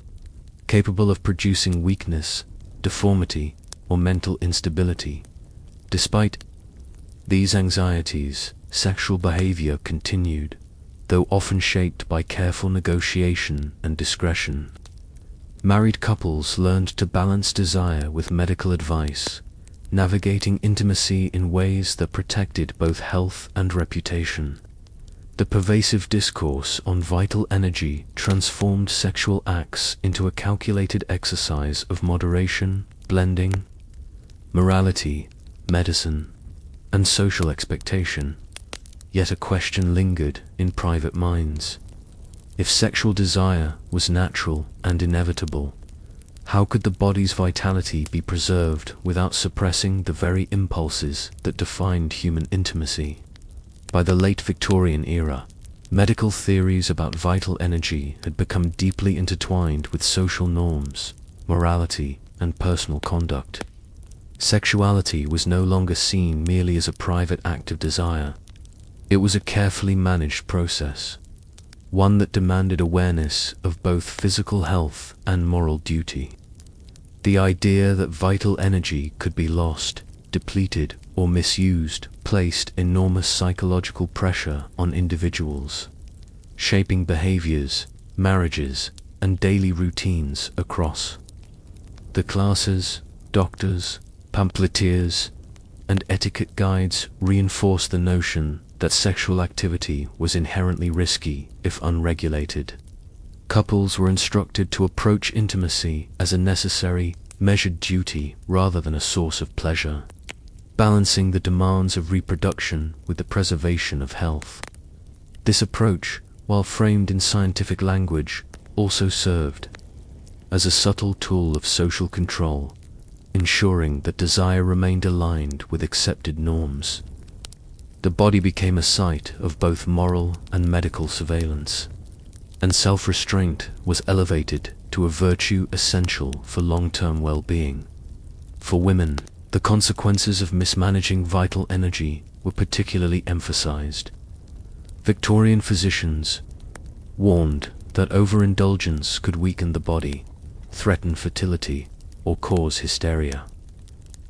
capable of producing weakness, deformity, or mental instability. Despite these anxieties, sexual behavior continued, though often shaped by careful negotiation and discretion. Married couples learned to balance desire with medical advice, navigating intimacy in ways that protected both health and reputation. The pervasive discourse on vital energy transformed sexual acts into a calculated exercise of moderation, blending morality, medicine, and social expectation. Yet a question lingered in private minds. If sexual desire was natural and inevitable, how could the body's vitality be preserved without suppressing the very impulses that defined human intimacy? By the late Victorian era, medical theories about vital energy had become deeply intertwined with social norms, morality, and personal conduct. Sexuality was no longer seen merely as a private act of desire. It was a carefully managed process, one that demanded awareness of both physical health and moral duty. The idea that vital energy could be lost, depleted, or misused placed enormous psychological pressure on individuals, shaping behaviors, marriages, and daily routines across the classes. Doctors, pamphleteers, and etiquette guides reinforced the notion that sexual activity was inherently risky if unregulated. Couples were instructed to approach intimacy as a necessary, measured duty rather than a source of pleasure, balancing the demands of reproduction with the preservation of health. This approach, while framed in scientific language, also served as a subtle tool of social control, ensuring that desire remained aligned with accepted norms. The body became a site of both moral and medical surveillance, and self-restraint was elevated to a virtue essential for long-term well-being. For women, the consequences of mismanaging vital energy were particularly emphasized. Victorian physicians warned that overindulgence could weaken the body, threaten fertility, or cause hysteria.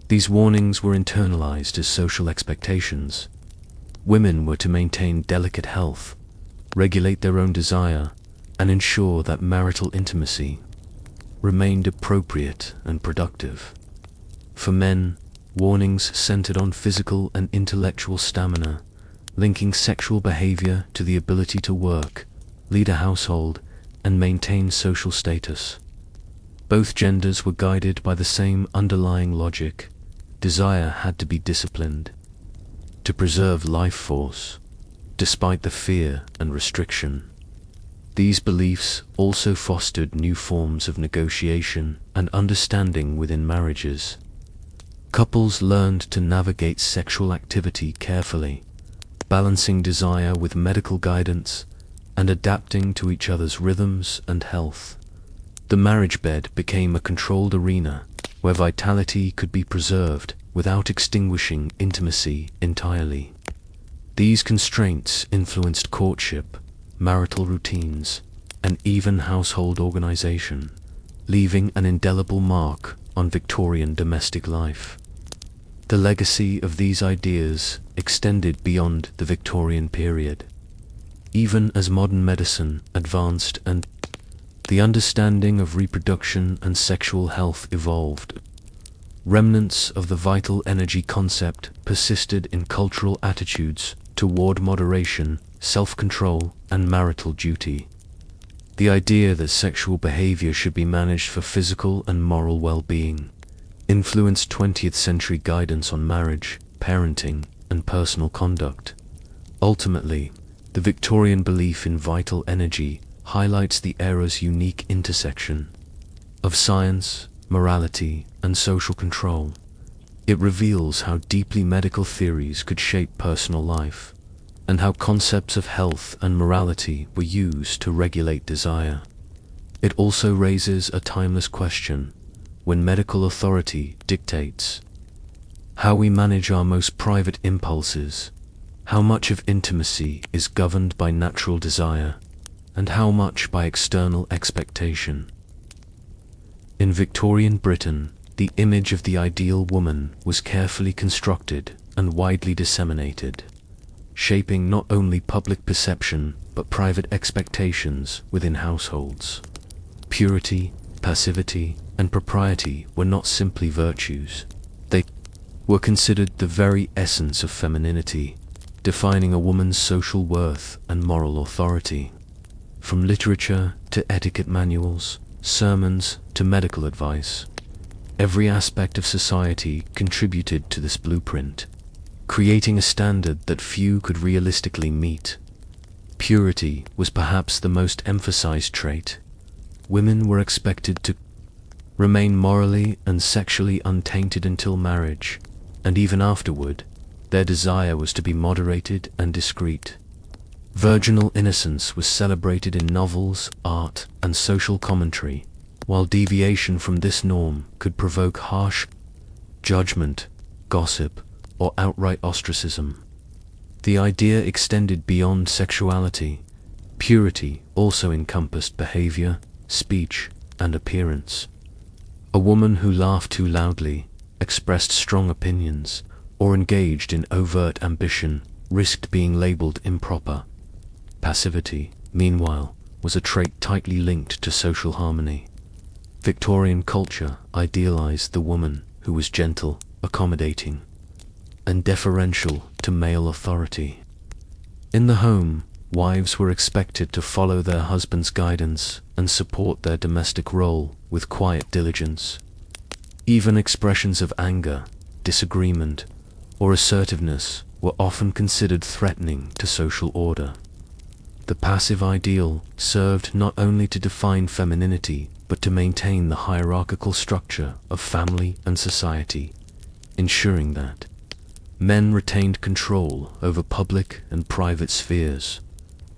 These warnings were internalized as social expectations. Women were to maintain delicate health, regulate their own desire, and ensure that marital intimacy remained appropriate and productive. For men, warnings centered on physical and intellectual stamina, linking sexual behavior to the ability to work, lead a household, and maintain social status. Both genders were guided by the same underlying logic. Desire had to be disciplined to preserve life force, despite the fear and restriction. These beliefs also fostered new forms of negotiation and understanding within marriages. Couples learned to navigate sexual activity carefully, balancing desire with medical guidance and adapting to each other's rhythms and health. The marriage bed became a controlled arena where vitality could be preserved without extinguishing intimacy entirely. These constraints influenced courtship, marital routines, and even household organization, leaving an indelible mark on Victorian domestic life. The legacy of these ideas extended beyond the Victorian period. Even as modern medicine advanced and the understanding of reproduction and sexual health evolved, remnants of the vital energy concept persisted in cultural attitudes toward moderation, self-control, and marital duty. The idea that sexual behavior should be managed for physical and moral well-being influenced 20th century guidance on marriage, parenting, and personal conduct. Ultimately, the Victorian belief in vital energy highlights the era's unique intersection of science, morality, and social control. It reveals how deeply medical theories could shape personal life, and how concepts of health and morality were used to regulate desire. It also raises a timeless question: when medical authority dictates how we manage our most private impulses, how much of intimacy is governed by natural desire, and how much by external expectation. In Victorian Britain, the image of the ideal woman was carefully constructed and widely disseminated, shaping not only public perception but private expectations within households. Purity, passivity, and propriety were not simply virtues. They were considered the very essence of femininity, defining a woman's social worth and moral authority. From literature to etiquette manuals, sermons to medical advice, every aspect of society contributed to this blueprint, creating a standard that few could realistically meet. Purity was perhaps the most emphasized trait. Women were expected to remain morally and sexually untainted until marriage, and even afterward, their desire was to be moderated and discreet. Virginal innocence was celebrated in novels, art, and social commentary, while deviation from this norm could provoke harsh judgment, gossip, or outright ostracism. The idea extended beyond sexuality. Purity also encompassed behavior, speech, and appearance. A woman who laughed too loudly, expressed strong opinions, or engaged in overt ambition risked being labeled improper. Passivity, meanwhile, was a trait tightly linked to social harmony. Victorian culture idealized the woman who was gentle, accommodating, and deferential to male authority. In the home, wives were expected to follow their husband's guidance and support their domestic role with quiet diligence. Even expressions of anger, disagreement, or assertiveness were often considered threatening to social order. The passive ideal served not only to define femininity, but to maintain the hierarchical structure of family and society, ensuring that men retained control over public and private spheres.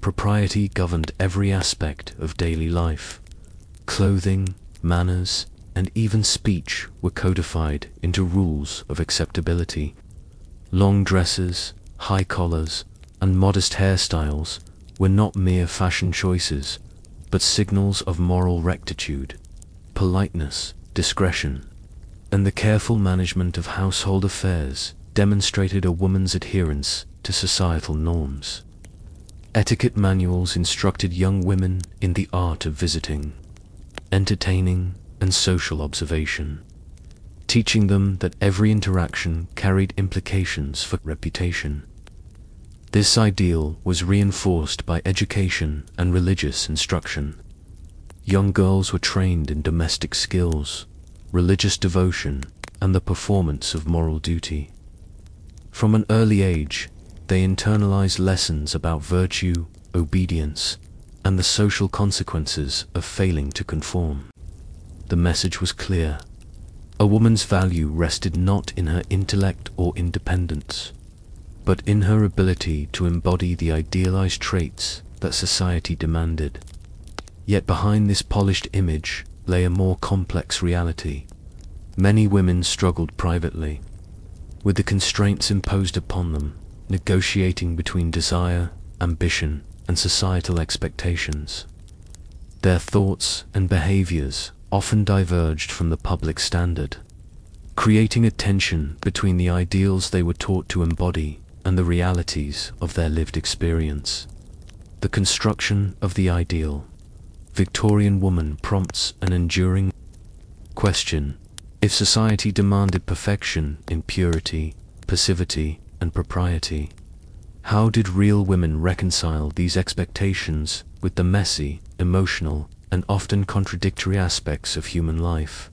Propriety governed every aspect of daily life. Clothing, manners, and even speech were codified into rules of acceptability. Long dresses, high collars, and modest hairstyles were not mere fashion choices, but signals of moral rectitude, politeness, discretion, and the careful management of household affairs demonstrated a woman's adherence to societal norms. Etiquette manuals instructed young women in the art of visiting, entertaining, and social observation, teaching them that every interaction carried implications for reputation. This ideal was reinforced by education and religious instruction. Young girls were trained in domestic skills, religious devotion, and the performance of moral duty. From an early age, they internalized lessons about virtue, obedience, and the social consequences of failing to conform. The message was clear. A woman's value rested not in her intellect or independence, but in her ability to embody the idealized traits that society demanded. Yet behind this polished image lay a more complex reality. Many women struggled privately with the constraints imposed upon them, negotiating between desire, ambition, and societal expectations. Their thoughts and behaviors often diverged from the public standard, creating a tension between the ideals they were taught to embody and the realities of their lived experience. The construction of the ideal Victorian woman prompts an enduring question. If society demanded perfection in purity, passivity, and propriety, how did real women reconcile these expectations with the messy, emotional, and often contradictory aspects of human life?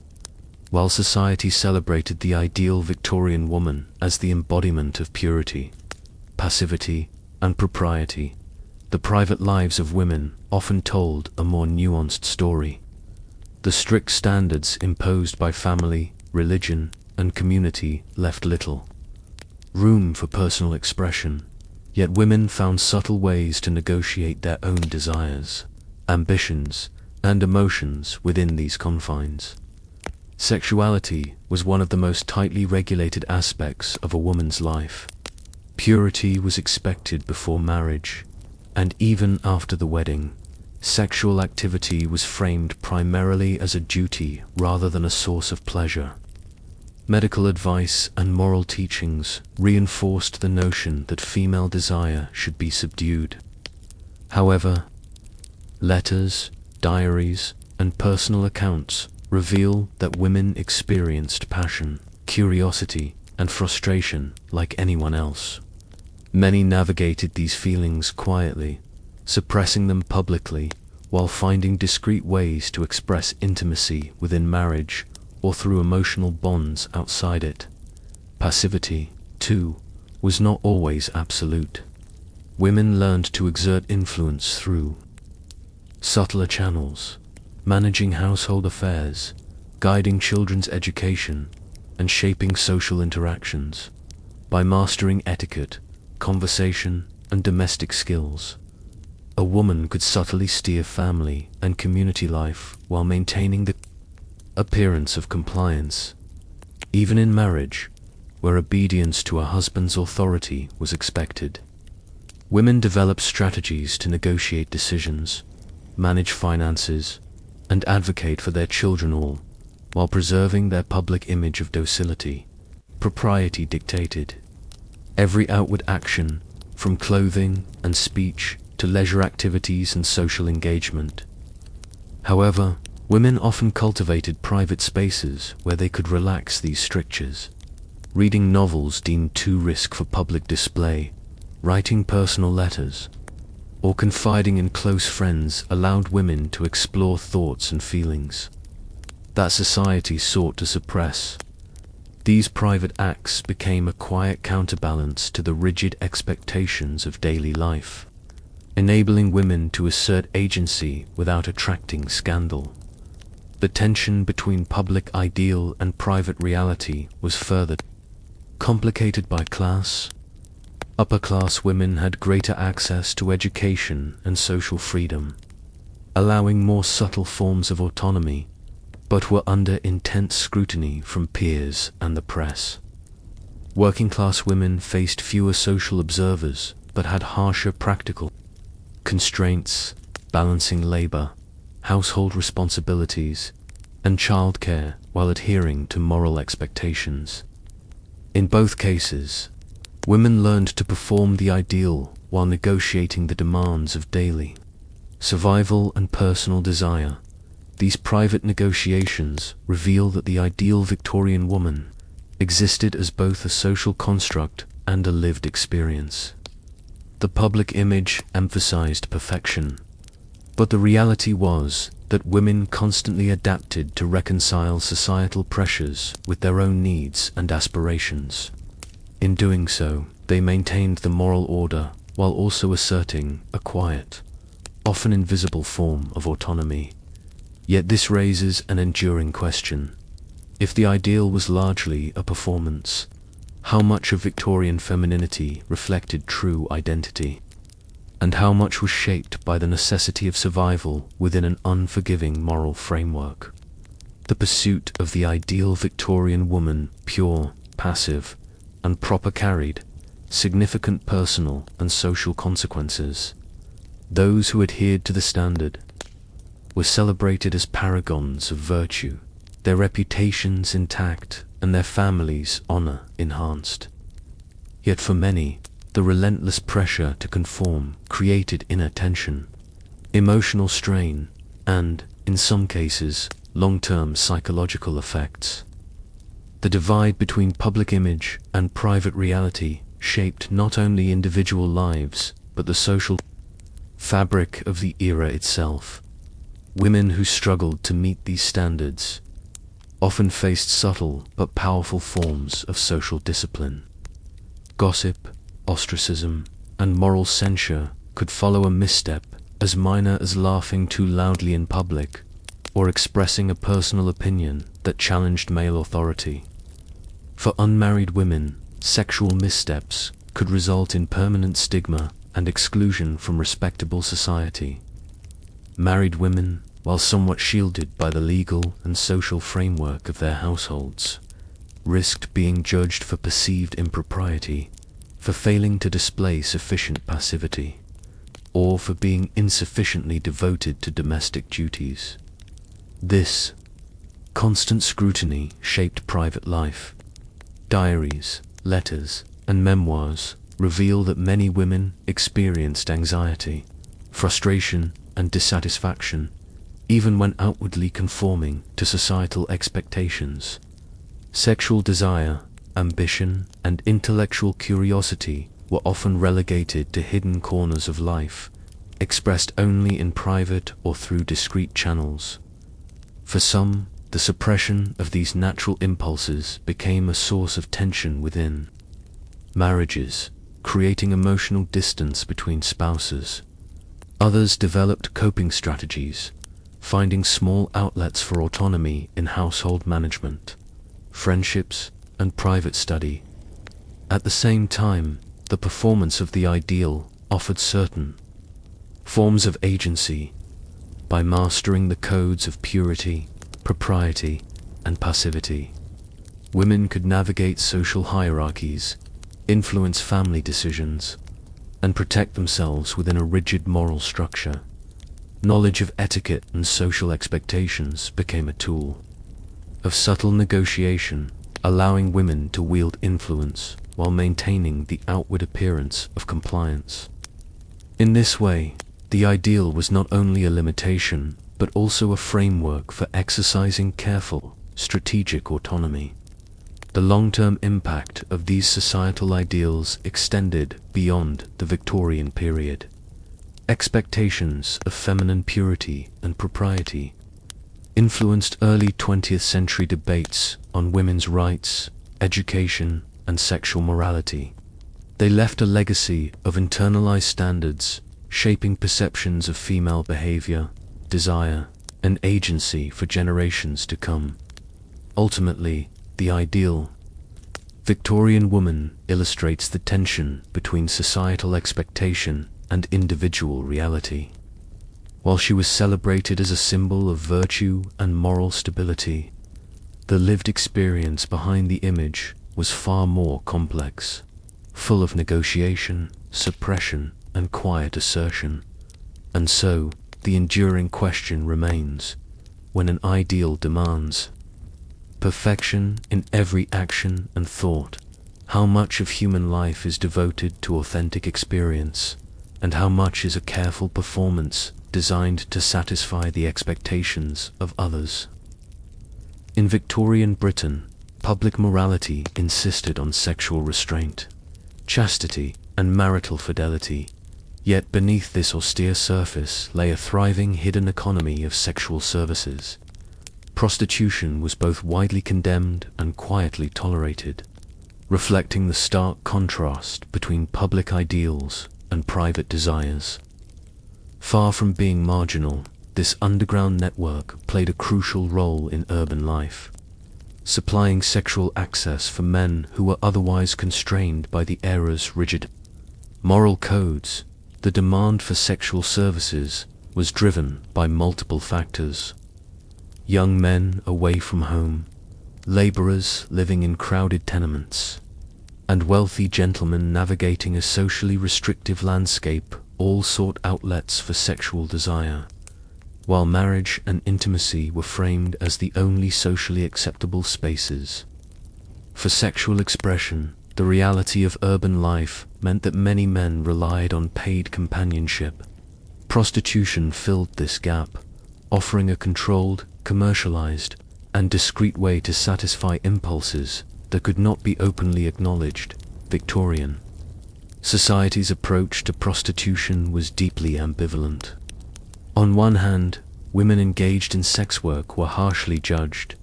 While society celebrated the ideal Victorian woman as the embodiment of purity, passivity, and propriety, the private lives of women often told a more nuanced story. The strict standards imposed by family, religion, and community left little room for personal expression, yet women found subtle ways to negotiate their own desires, ambitions, and emotions within these confines. Sexuality was one of the most tightly regulated aspects of a woman's life. Purity was expected before marriage, and even after the wedding. Sexual activity was framed primarily as a duty rather than a source of pleasure. Medical advice and moral teachings reinforced the notion that female desire should be subdued. However, letters, diaries, and personal accounts reveal that women experienced passion, curiosity, and frustration like anyone else. Many navigated these feelings quietly, suppressing them publicly, while finding discreet ways to express intimacy within marriage or through emotional bonds outside it. Passivity, too, was not always absolute. Women learned to exert influence through subtler channels, managing household affairs, guiding children's education, and shaping social interactions. By mastering etiquette, conversation, and domestic skills, a woman could subtly steer family and community life while maintaining the appearance of compliance. Even in marriage, where obedience to a husband's authority was expected, women developed strategies to negotiate decisions, manage finances, and advocate for their children, all while preserving their public image of docility. Propriety dictated every outward action, from clothing and speech to leisure activities and social engagement. However, women often cultivated private spaces where they could relax these strictures. Reading novels deemed too risky for public display, writing personal letters, or confiding in close friends allowed women to explore thoughts and feelings that society sought to suppress. These private acts became a quiet counterbalance to the rigid expectations of daily life, enabling women to assert agency without attracting scandal. The tension between public ideal and private reality was further complicated by class. Upper-class women had greater access to education and social freedom, allowing more subtle forms of autonomy, but were under intense scrutiny from peers and the press. Working-class women faced fewer social observers, but had harsher practical constraints, balancing labor, household responsibilities, and childcare while adhering to moral expectations. In both cases, women learned to perform the ideal while negotiating the demands of daily survival and personal desire. These private negotiations reveal that the ideal Victorian woman existed as both a social construct and a lived experience. The public image emphasized perfection, but the reality was that women constantly adapted to reconcile societal pressures with their own needs and aspirations. In doing so, they maintained the moral order while also asserting a quiet, often invisible form of autonomy. Yet this raises an enduring question. If the ideal was largely a performance, how much of Victorian femininity reflected true identity? And how much was shaped by the necessity of survival within an unforgiving moral framework? The pursuit of the ideal Victorian woman, pure, passive, and proper, carried significant personal and social consequences. Those who adhered to the standard were celebrated as paragons of virtue, their reputations intact and their families' honor enhanced. Yet for many, the relentless pressure to conform created inner tension, emotional strain, and, in some cases, long-term psychological effects. The divide between public image and private reality shaped not only individual lives, but the social fabric of the era itself. Women who struggled to meet these standards often faced subtle but powerful forms of social discipline. Gossip, ostracism, and moral censure could follow a misstep as minor as laughing too loudly in public or expressing a personal opinion that challenged male authority. For unmarried women, sexual missteps could result in permanent stigma and exclusion from respectable society. Married women, while somewhat shielded by the legal and social framework of their households, risked being judged for perceived impropriety, for failing to display sufficient passivity, or for being insufficiently devoted to domestic duties. This constant scrutiny shaped private life. Diaries, letters, and memoirs reveal that many women experienced anxiety, frustration, and dissatisfaction, even when outwardly conforming to societal expectations. Sexual desire, ambition, and intellectual curiosity were often relegated to hidden corners of life, expressed only in private or through discreet channels. For some, the suppression of these natural impulses became a source of tension within marriages, creating emotional distance between spouses. Others developed coping strategies, finding small outlets for autonomy in household management, friendships, and private study. At the same time, the performance of the ideal offered certain forms of agency. By mastering the codes of purity, propriety, and passivity, women could navigate social hierarchies, influence family decisions, and protect themselves within a rigid moral structure. Knowledge of etiquette and social expectations became a tool of subtle negotiation, allowing women to wield influence while maintaining the outward appearance of compliance. In this way, the ideal was not only a limitation, but also a framework for exercising careful, strategic autonomy. The long-term impact of these societal ideals extended beyond the Victorian period. Expectations of feminine purity and propriety influenced early 20th century debates on women's rights, education, and sexual morality. They left a legacy of internalized standards, shaping perceptions of female behavior, desire, and agency for generations to come. Ultimately, the ideal Victorian woman illustrates the tension between societal expectation and individual reality. While she was celebrated as a symbol of virtue and moral stability, the lived experience behind the image was far more complex, full of negotiation, suppression, and quiet assertion. And so, the enduring question remains: when an ideal demands perfection in every action and thought, how much of human life is devoted to authentic experience, and how much is a careful performance designed to satisfy the expectations of others? In Victorian Britain, public morality insisted on sexual restraint, chastity, and marital fidelity. Yet beneath this austere surface lay a thriving hidden economy of sexual services. Prostitution was both widely condemned and quietly tolerated, reflecting the stark contrast between public ideals and private desires. Far from being marginal, this underground network played a crucial role in urban life, supplying sexual access for men who were otherwise constrained by the era's rigid moral codes. The demand for sexual services was driven by multiple factors: young men away from home, laborers living in crowded tenements, and wealthy gentlemen navigating a socially restrictive landscape all sought outlets for sexual desire, while marriage and intimacy were framed as the only socially acceptable spaces for sexual expression. The reality of urban life meant that many men relied on paid companionship. Prostitution filled this gap, offering a controlled, commercialized, and discreet way to satisfy impulses that could not be openly acknowledged. Victorian society's approach to prostitution was deeply ambivalent. On one hand, women engaged in sex work were harshly judged,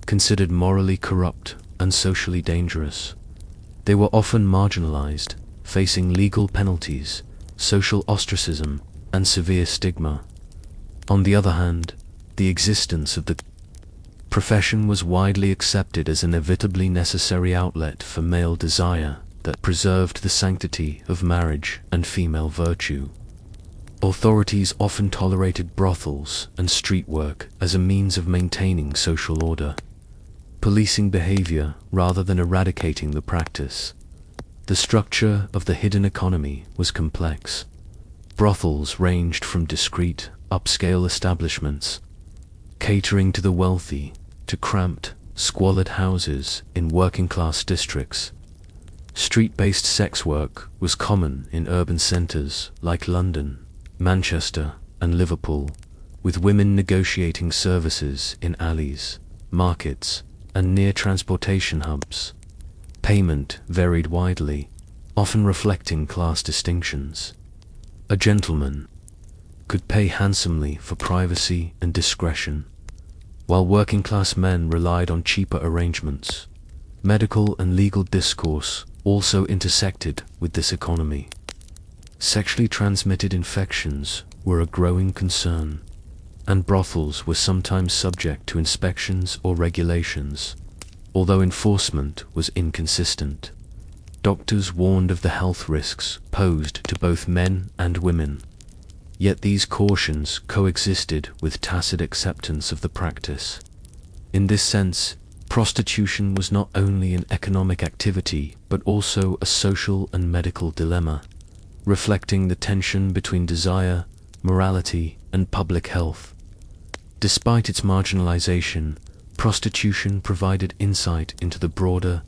considered morally corrupt and socially dangerous. They were often marginalized, facing legal penalties, social ostracism, and severe stigma. On the other hand, the existence of the profession was widely accepted as an inevitably necessary outlet for male desire that preserved the sanctity of marriage and female virtue. Authorities often tolerated brothels and street work as a means of maintaining social order, policing behavior rather than eradicating the practice. The structure of the hidden economy was complex. Brothels ranged from discreet, upscale establishments, catering to the wealthy, to cramped, squalid houses in working-class districts. Street-based sex work was common in urban centers like London, Manchester, and Liverpool, with women negotiating services in alleys, markets, and near transportation hubs. Payment varied widely, often reflecting class distinctions. A gentleman could pay handsomely for privacy and discretion, while working-class men relied on cheaper arrangements. Medical and legal discourse also intersected with this economy. Sexually transmitted infections were a growing concern, and brothels were sometimes subject to inspections or regulations, although enforcement was inconsistent. Doctors warned of the health risks posed to both men and women, yet these cautions coexisted with tacit acceptance of the practice. In this sense, prostitution was not only an economic activity but also a social and medical dilemma, reflecting the tension between desire, morality, and public health. Despite its marginalization, prostitution provided insight into the broader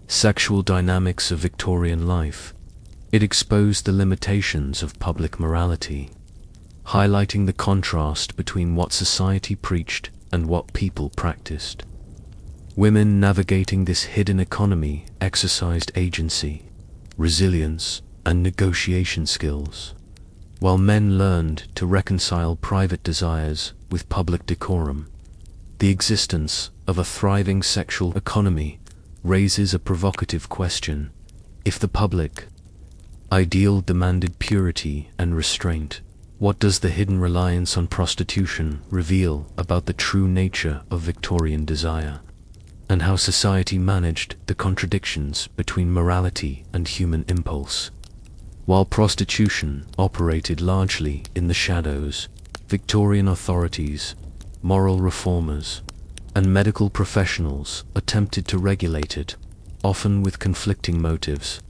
sexual dynamics of Victorian life. It exposed the limitations of public morality, highlighting the contrast between what society preached and what people practiced. Women navigating this hidden economy exercised agency, resilience, and negotiation skills, while men learned to reconcile private desires with public decorum. The existence of a thriving sexual economy raises a provocative question. If the public ideal demanded purity and restraint, what does the hidden reliance on prostitution reveal about the true nature of Victorian desire, and how society managed the contradictions between morality and human impulse? While prostitution operated largely in the shadows, Victorian authorities, moral reformers, and medical professionals attempted to regulate it, often with conflicting motives.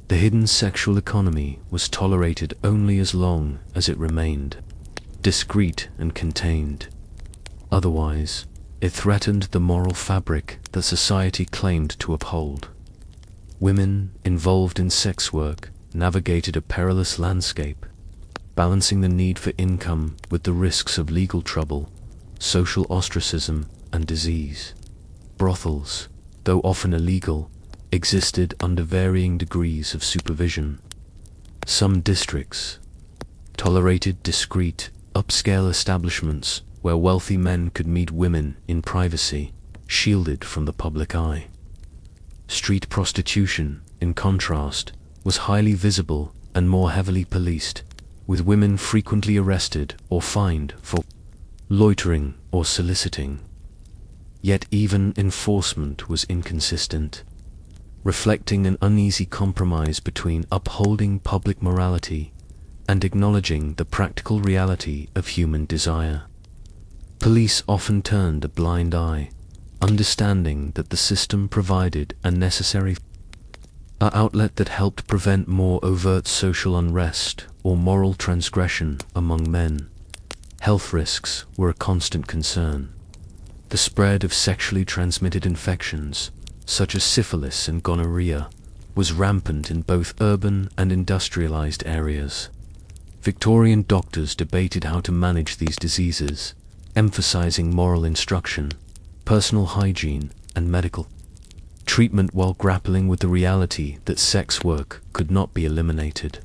The hidden sexual economy was tolerated only as long as it remained discreet and contained. Otherwise, it threatened the moral fabric that society claimed to uphold. Women involved in sex work navigated a perilous landscape, balancing the need for income with the risks of legal trouble, social ostracism, and disease. Brothels, though often illegal, existed under varying degrees of supervision. Some districts tolerated discreet, upscale establishments where wealthy men could meet women in privacy, shielded from the public eye. Street prostitution, in contrast, was highly visible and more heavily policed, with women frequently arrested or fined for loitering or soliciting. Yet even enforcement was inconsistent, reflecting an uneasy compromise between upholding public morality and acknowledging the practical reality of human desire. Police often turned a blind eye, understanding that the system provided a necessary outlet that helped prevent more overt social unrest or moral transgression among men. Health risks were a constant concern. The spread of sexually transmitted infections, such as syphilis and gonorrhea, was rampant in both urban and industrialized areas. Victorian doctors debated how to manage these diseases, emphasizing moral instruction, personal hygiene, and medical treatment while grappling with the reality that sex work could not be eliminated.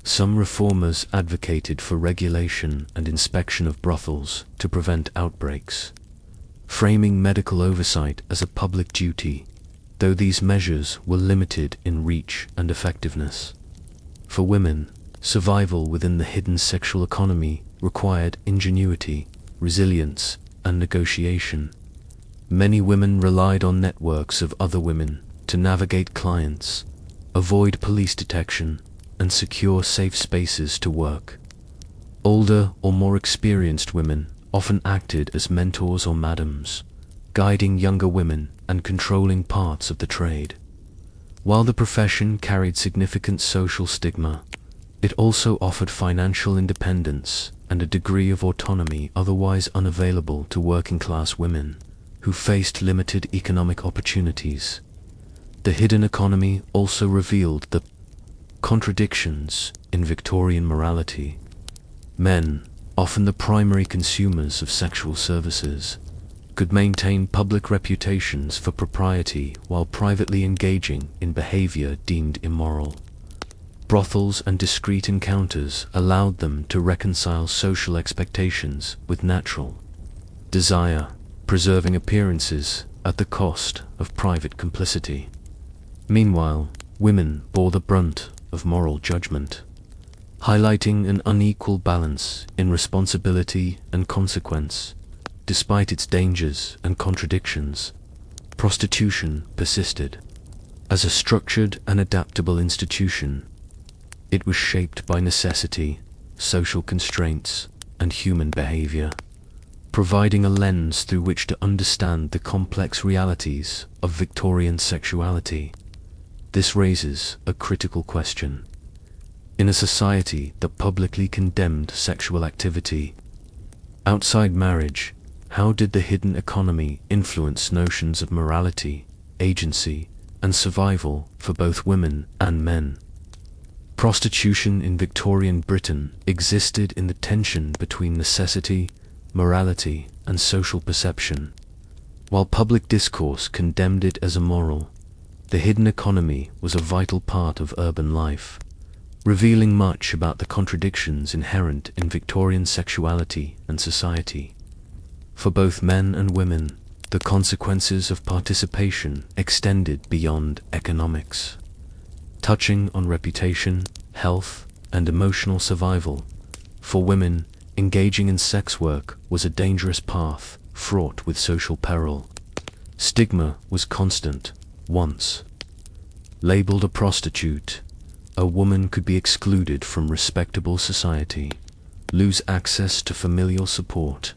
Some reformers advocated for regulation and inspection of brothels to prevent outbreaks, framing medical oversight as a public duty, though these measures were limited in reach and effectiveness. For women, survival within the hidden sexual economy required ingenuity, resilience, and negotiation. Many women relied on networks of other women to navigate clients, avoid police detection, and secure safe spaces to work. Older or more experienced women often acted as mentors or madams, guiding younger women and controlling parts of the trade. While the profession carried significant social stigma, it also offered financial independence and a degree of autonomy otherwise unavailable to working-class women who faced limited economic opportunities. The hidden economy also revealed the contradictions in Victorian morality. Men, often the primary consumers of sexual services, could maintain public reputations for propriety while privately engaging in behavior deemed immoral. Brothels and discreet encounters allowed them to reconcile social expectations with natural desire, preserving appearances at the cost of private complicity. Meanwhile, women bore the brunt of moral judgment, highlighting an unequal balance in responsibility and consequence. Despite its dangers and contradictions, prostitution persisted. As a structured and adaptable institution, it was shaped by necessity, social constraints, and human behavior, providing a lens through which to understand the complex realities of Victorian sexuality. This raises a critical question. In a society that publicly condemned sexual activity outside marriage, how did the hidden economy influence notions of morality, agency, and survival for both women and men? Prostitution in Victorian Britain existed in the tension between necessity, morality, and social perception. While public discourse condemned it as immoral, the hidden economy was a vital part of urban life, revealing much about the contradictions inherent in Victorian sexuality and society. For both men and women, the consequences of participation extended beyond economics, touching on reputation, health, and emotional survival. For women, engaging in sex work was a dangerous path fraught with social peril. Stigma was constant. Once labeled a prostitute, a woman could be excluded from respectable society, lose access to familial support,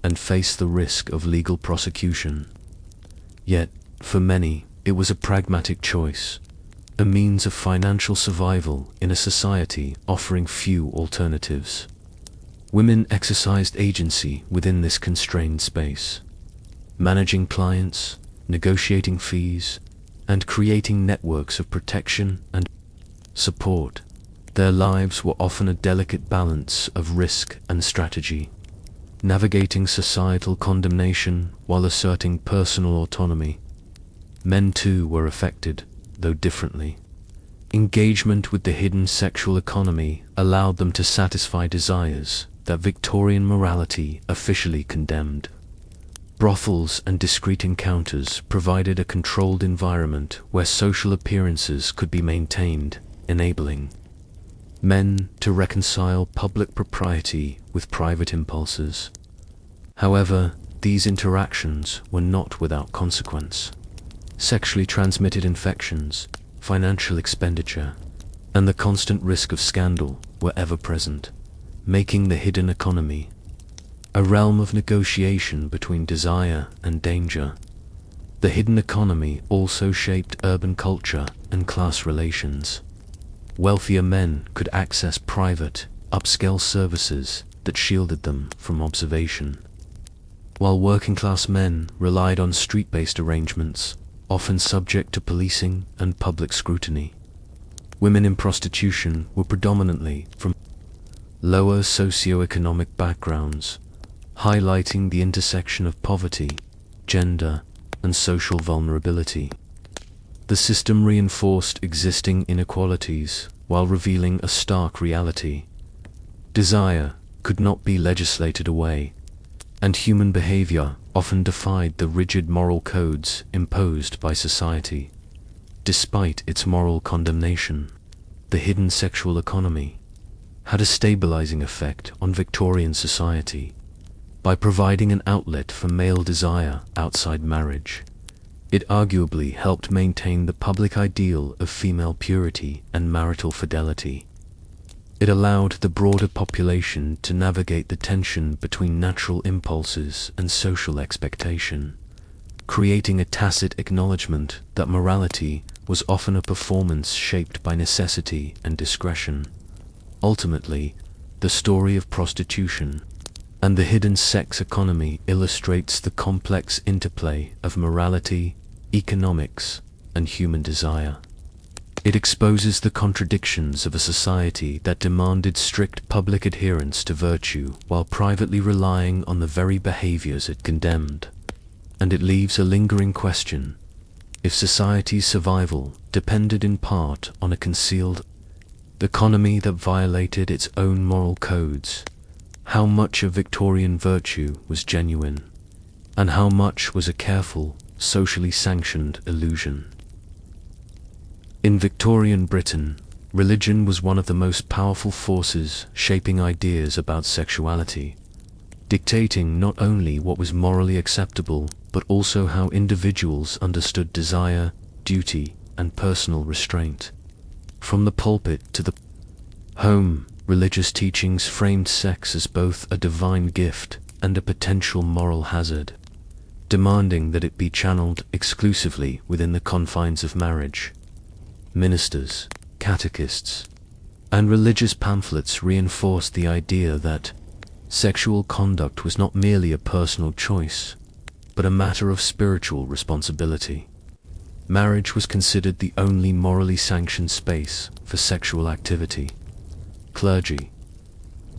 and face the risk of legal prosecution. Yet, for many, it was a pragmatic choice, a means of financial survival in a society offering few alternatives. Women exercised agency within this constrained space, managing clients, negotiating fees, and creating networks of protection and support. Their lives were often a delicate balance of risk and strategy, navigating societal condemnation while asserting personal autonomy. Men too were affected, though differently. Engagement with the hidden sexual economy allowed them to satisfy desires that Victorian morality officially condemned. Brothels and discreet encounters provided a controlled environment where social appearances could be maintained, enabling men to reconcile public propriety with private impulses. However, these interactions were not without consequence. Sexually transmitted infections, financial expenditure, and the constant risk of scandal were ever present, making the hidden economy a realm of negotiation between desire and danger. The hidden economy also shaped urban culture and class relations. Wealthier men could access private, upscale services that shielded them from observation, while working-class men relied on street-based arrangements, often subject to policing and public scrutiny. Women in prostitution were predominantly from lower socioeconomic backgrounds, highlighting the intersection of poverty, gender, and social vulnerability. The system reinforced existing inequalities while revealing a stark reality. Desire could not be legislated away, and human behavior often defied the rigid moral codes imposed by society. Despite its moral condemnation, the hidden sexual economy had a stabilizing effect on Victorian society by providing an outlet for male desire outside marriage. It arguably helped maintain the public ideal of female purity and marital fidelity. It allowed the broader population to navigate the tension between natural impulses and social expectation, creating a tacit acknowledgement that morality was often a performance shaped by necessity and discretion. Ultimately, the story of prostitution and the hidden sex economy illustrates the complex interplay of morality, economics, and human desire. It exposes the contradictions of a society that demanded strict public adherence to virtue while privately relying on the very behaviors it condemned. And it leaves a lingering question: if society's survival depended in part on a concealed economy that violated its own moral codes, how much of Victorian virtue was genuine, and how much was a careful, socially sanctioned illusion? In Victorian Britain, religion was one of the most powerful forces shaping ideas about sexuality, dictating not only what was morally acceptable, but also how individuals understood desire, duty, and personal restraint. From the pulpit to the home, religious teachings framed sex as both a divine gift and a potential moral hazard, demanding that it be channeled exclusively within the confines of marriage. Ministers, catechists, and religious pamphlets reinforced the idea that sexual conduct was not merely a personal choice, but a matter of spiritual responsibility. Marriage was considered the only morally sanctioned space for sexual activity. Clergy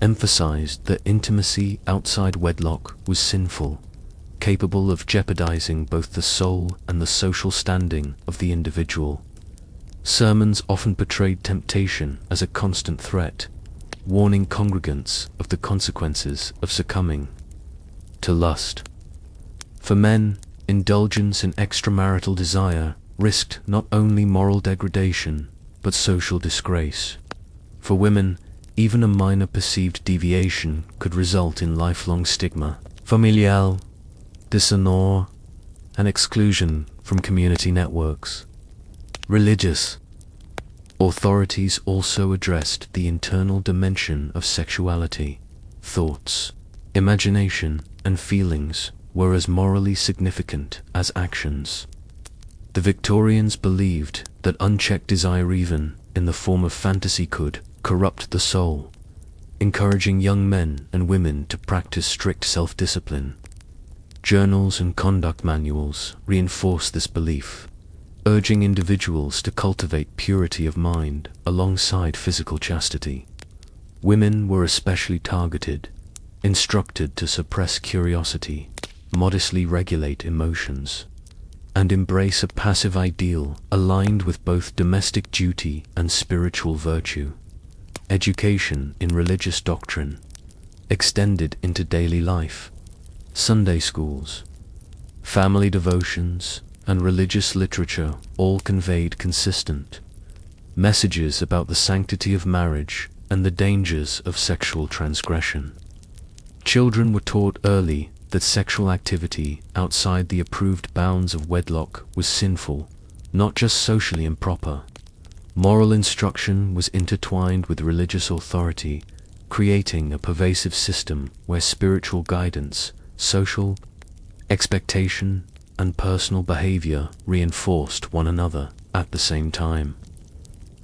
emphasized that intimacy outside wedlock was sinful, capable of jeopardizing both the soul and the social standing of the individual. Sermons often portrayed temptation as a constant threat, warning congregants of the consequences of succumbing to lust. For men, indulgence in extramarital desire risked not only moral degradation, but social disgrace. For women, even a minor perceived deviation could result in lifelong stigma, familial dishonor, and exclusion from community networks. Religious authorities also addressed the internal dimension of sexuality. Thoughts, imagination, and feelings were as morally significant as actions. The Victorians believed that unchecked desire, even in the form of fantasy, could corrupt the soul, encouraging young men and women to practice strict self-discipline. Journals and conduct manuals reinforced this belief, urging individuals to cultivate purity of mind alongside physical chastity. Women were especially targeted, instructed to suppress curiosity, modestly regulate emotions, and embrace a passive ideal aligned with both domestic duty and spiritual virtue. Education in religious doctrine extended into daily life. Sunday schools, family devotions, and religious literature all conveyed consistent messages about the sanctity of marriage and the dangers of sexual transgression. Children were taught early that sexual activity outside the approved bounds of wedlock was sinful, not just socially improper. Moral instruction was intertwined with religious authority, creating a pervasive system where spiritual guidance, social expectation, and personal behavior reinforced one another at the same time.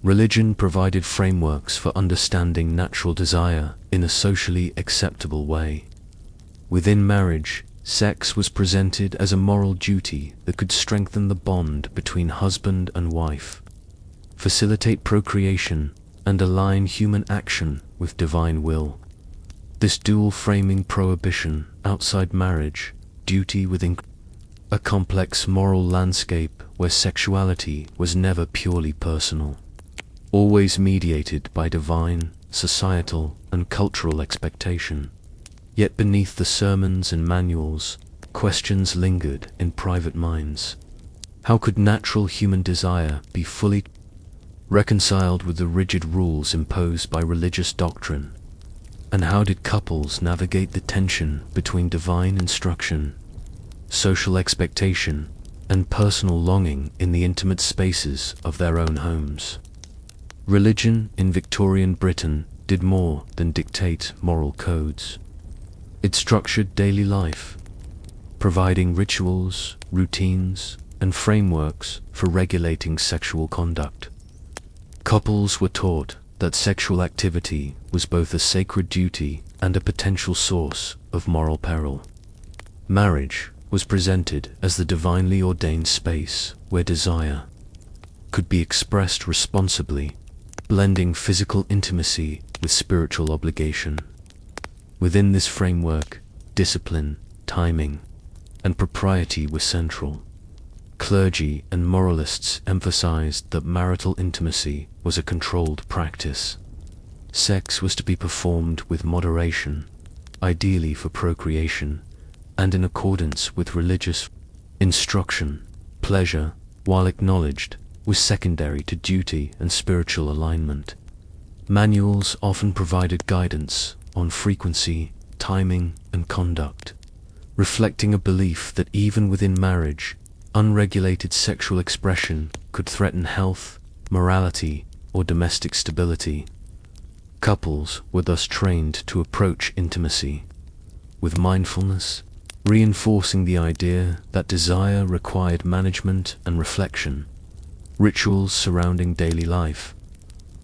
Religion provided frameworks for understanding natural desire in a socially acceptable way. Within marriage, sex was presented as a moral duty that could strengthen the bond between husband and wife, facilitate procreation, and align human action with divine will. This dual framing prohibition outside marriage, duty within a complex moral landscape where sexuality was never purely personal, always mediated by divine, societal, and cultural expectation. Yet beneath the sermons and manuals, questions lingered in private minds. How could natural human desire be fully reconciled with the rigid rules imposed by religious doctrine? And how did couples navigate the tension between divine instruction, social expectation, and personal longing in the intimate spaces of their own homes. Religion in Victorian Britain did more than dictate moral codes. It structured daily life, providing rituals, routines, and frameworks for regulating sexual conduct. Couples were taught that sexual activity was both a sacred duty and a potential source of moral peril. Marriage was presented as the divinely ordained space where desire could be expressed responsibly, blending physical intimacy with spiritual obligation. Within this framework, discipline, timing, and propriety were central. Clergy and moralists emphasized that marital intimacy was a controlled practice. Sex was to be performed with moderation, ideally for procreation, and in accordance with religious instruction. Pleasure, while acknowledged, was secondary to duty and spiritual alignment. Manuals often provided guidance on frequency, timing, and conduct, reflecting a belief that even within marriage, unregulated sexual expression could threaten health, morality, or domestic stability. Couples were thus trained to approach intimacy with mindfulness, reinforcing the idea that desire required management and reflection. Rituals surrounding daily life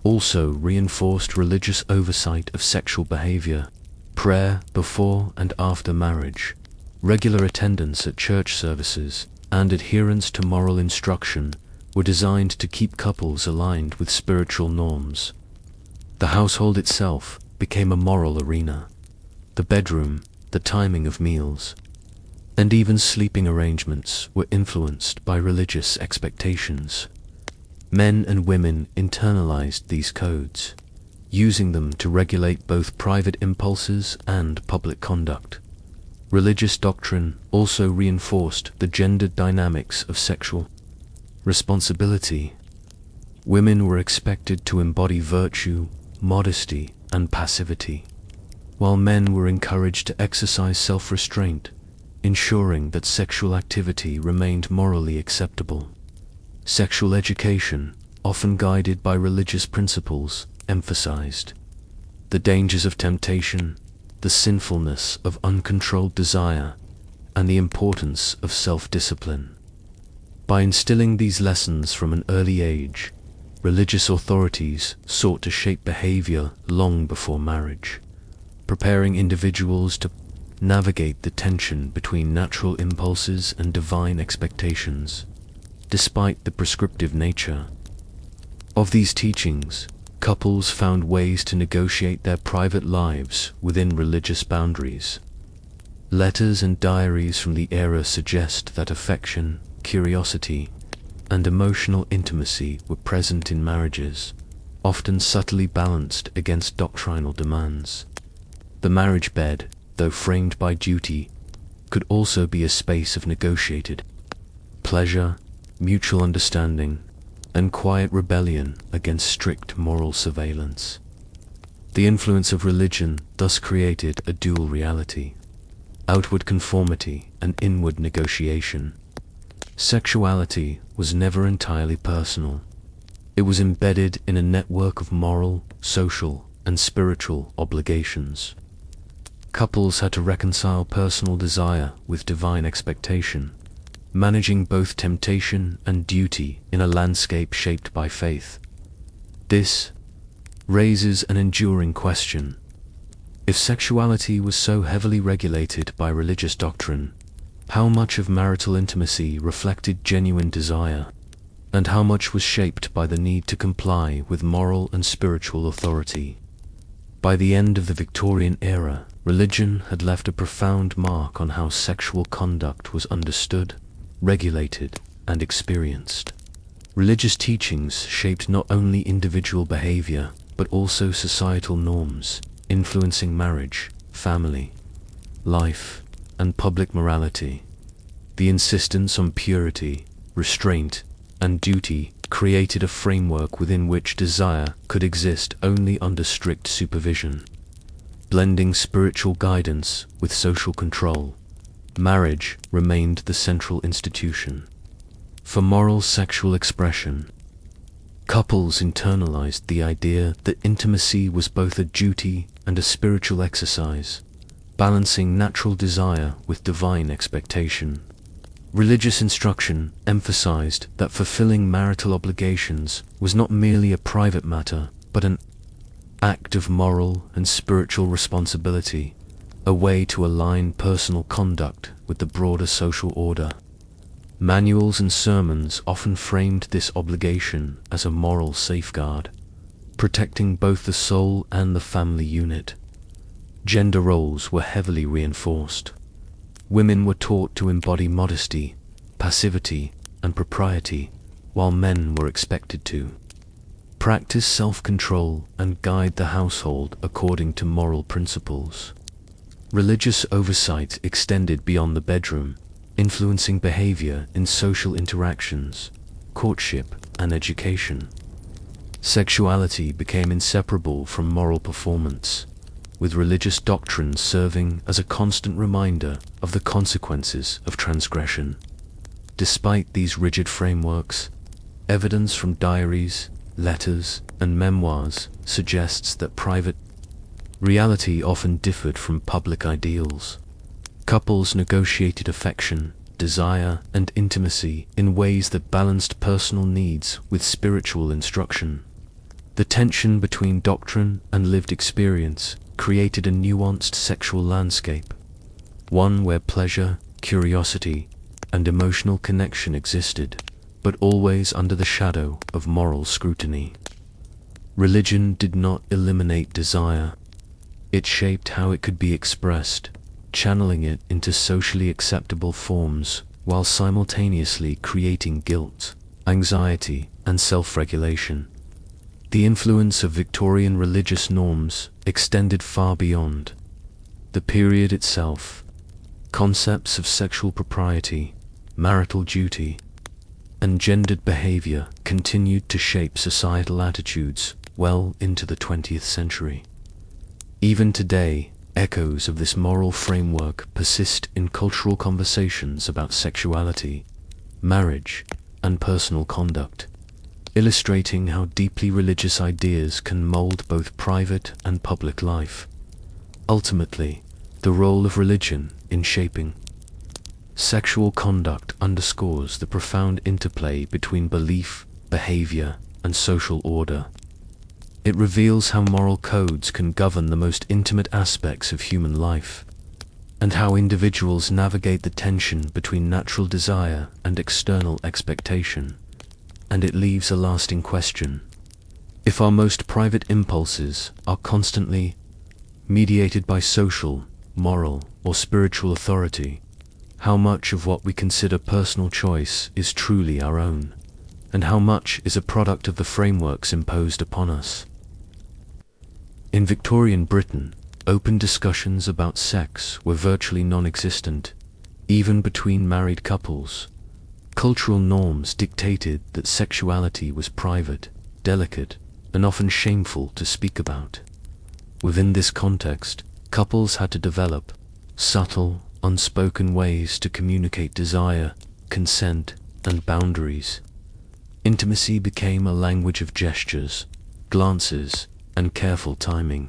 also reinforced religious oversight of sexual behavior. Prayer before and after marriage, regular attendance at church services, and adherence to moral instruction were designed to keep couples aligned with spiritual norms. The household itself became a moral arena. The bedroom, the timing of meals, and even sleeping arrangements were influenced by religious expectations. Men and women internalized these codes, using them to regulate both private impulses and public conduct. Religious doctrine also reinforced the gendered dynamics of sexual responsibility. Women were expected to embody virtue, modesty, and passivity, while men were encouraged to exercise self-restraint, ensuring that sexual activity remained morally acceptable. Sexual education, often guided by religious principles, emphasized the dangers of temptation, the sinfulness of uncontrolled desire, and the importance of self-discipline. By instilling these lessons from an early age, religious authorities sought to shape behavior long before marriage, preparing individuals to navigate the tension between natural impulses and divine expectations. Despite the prescriptive nature of these teachings, couples found ways to negotiate their private lives within religious boundaries. Letters and diaries from the era suggest that affection, curiosity, and emotional intimacy were present in marriages, often subtly balanced against doctrinal demands. The marriage bed, though framed by duty, could also be a space of negotiated pleasure, mutual understanding, and quiet rebellion against strict moral surveillance. The influence of religion thus created a dual reality: outward conformity and inward negotiation. Sexuality was never entirely personal. It was embedded in a network of moral, social, and spiritual obligations. Couples had to reconcile personal desire with divine expectation, managing both temptation and duty in a landscape shaped by faith. This raises an enduring question. If sexuality was so heavily regulated by religious doctrine, how much of marital intimacy reflected genuine desire, and how much was shaped by the need to comply with moral and spiritual authority? By the end of the Victorian era, religion had left a profound mark on how sexual conduct was understood, regulated, and experienced. Religious teachings shaped not only individual behavior, but also societal norms, influencing marriage, family, life, and public morality. The insistence on purity, restraint, and duty created a framework within which desire could exist only under strict supervision. Blending spiritual guidance with social control, marriage remained the central institution. For moral sexual expression, couples internalized the idea that intimacy was both a duty and a spiritual exercise, balancing natural desire with divine expectation. Religious instruction emphasized that fulfilling marital obligations was not merely a private matter, but an act of moral and spiritual responsibility, a way to align personal conduct with the broader social order. Manuals and sermons often framed this obligation as a moral safeguard, protecting both the soul and the family unit. Gender roles were heavily reinforced. Women were taught to embody modesty, passivity, and propriety, while men were expected to practice self-control and guide the household according to moral principles. Religious oversight extended beyond the bedroom, influencing behavior in social interactions, courtship, and education. Sexuality became inseparable from moral performance, with religious doctrine serving as a constant reminder of the consequences of transgression. Despite these rigid frameworks, evidence from diaries, letters, and memoirs suggests that private reality often differed from public ideals. Couples negotiated affection, desire, and intimacy in ways that balanced personal needs with spiritual instruction. The tension between doctrine and lived experience created a nuanced sexual landscape, one where pleasure, curiosity, and emotional connection existed, but always under the shadow of moral scrutiny. Religion did not eliminate desire. It shaped how it could be expressed, channeling it into socially acceptable forms while simultaneously creating guilt, anxiety, and self-regulation. The influence of Victorian religious norms extended far beyond the period itself. Concepts of sexual propriety, marital duty, and gendered behavior continued to shape societal attitudes well into the 20th century. Even today, echoes of this moral framework persist in cultural conversations about sexuality, marriage, and personal conduct, illustrating how deeply religious ideas can mold both private and public life. Ultimately, the role of religion in shaping sexual conduct underscores the profound interplay between belief, behavior, and social order. It reveals how moral codes can govern the most intimate aspects of human life, and how individuals navigate the tension between natural desire and external expectation. And it leaves a lasting question. If our most private impulses are constantly mediated by social, moral, or spiritual authority, how much of what we consider personal choice is truly our own, and how much is a product of the frameworks imposed upon us? In Victorian Britain, open discussions about sex were virtually non-existent, even between married couples. Cultural norms dictated that sexuality was private, delicate, and often shameful to speak about. Within this context, couples had to develop subtle, unspoken ways to communicate desire, consent, and boundaries. Intimacy became a language of gestures, glances, and careful timing,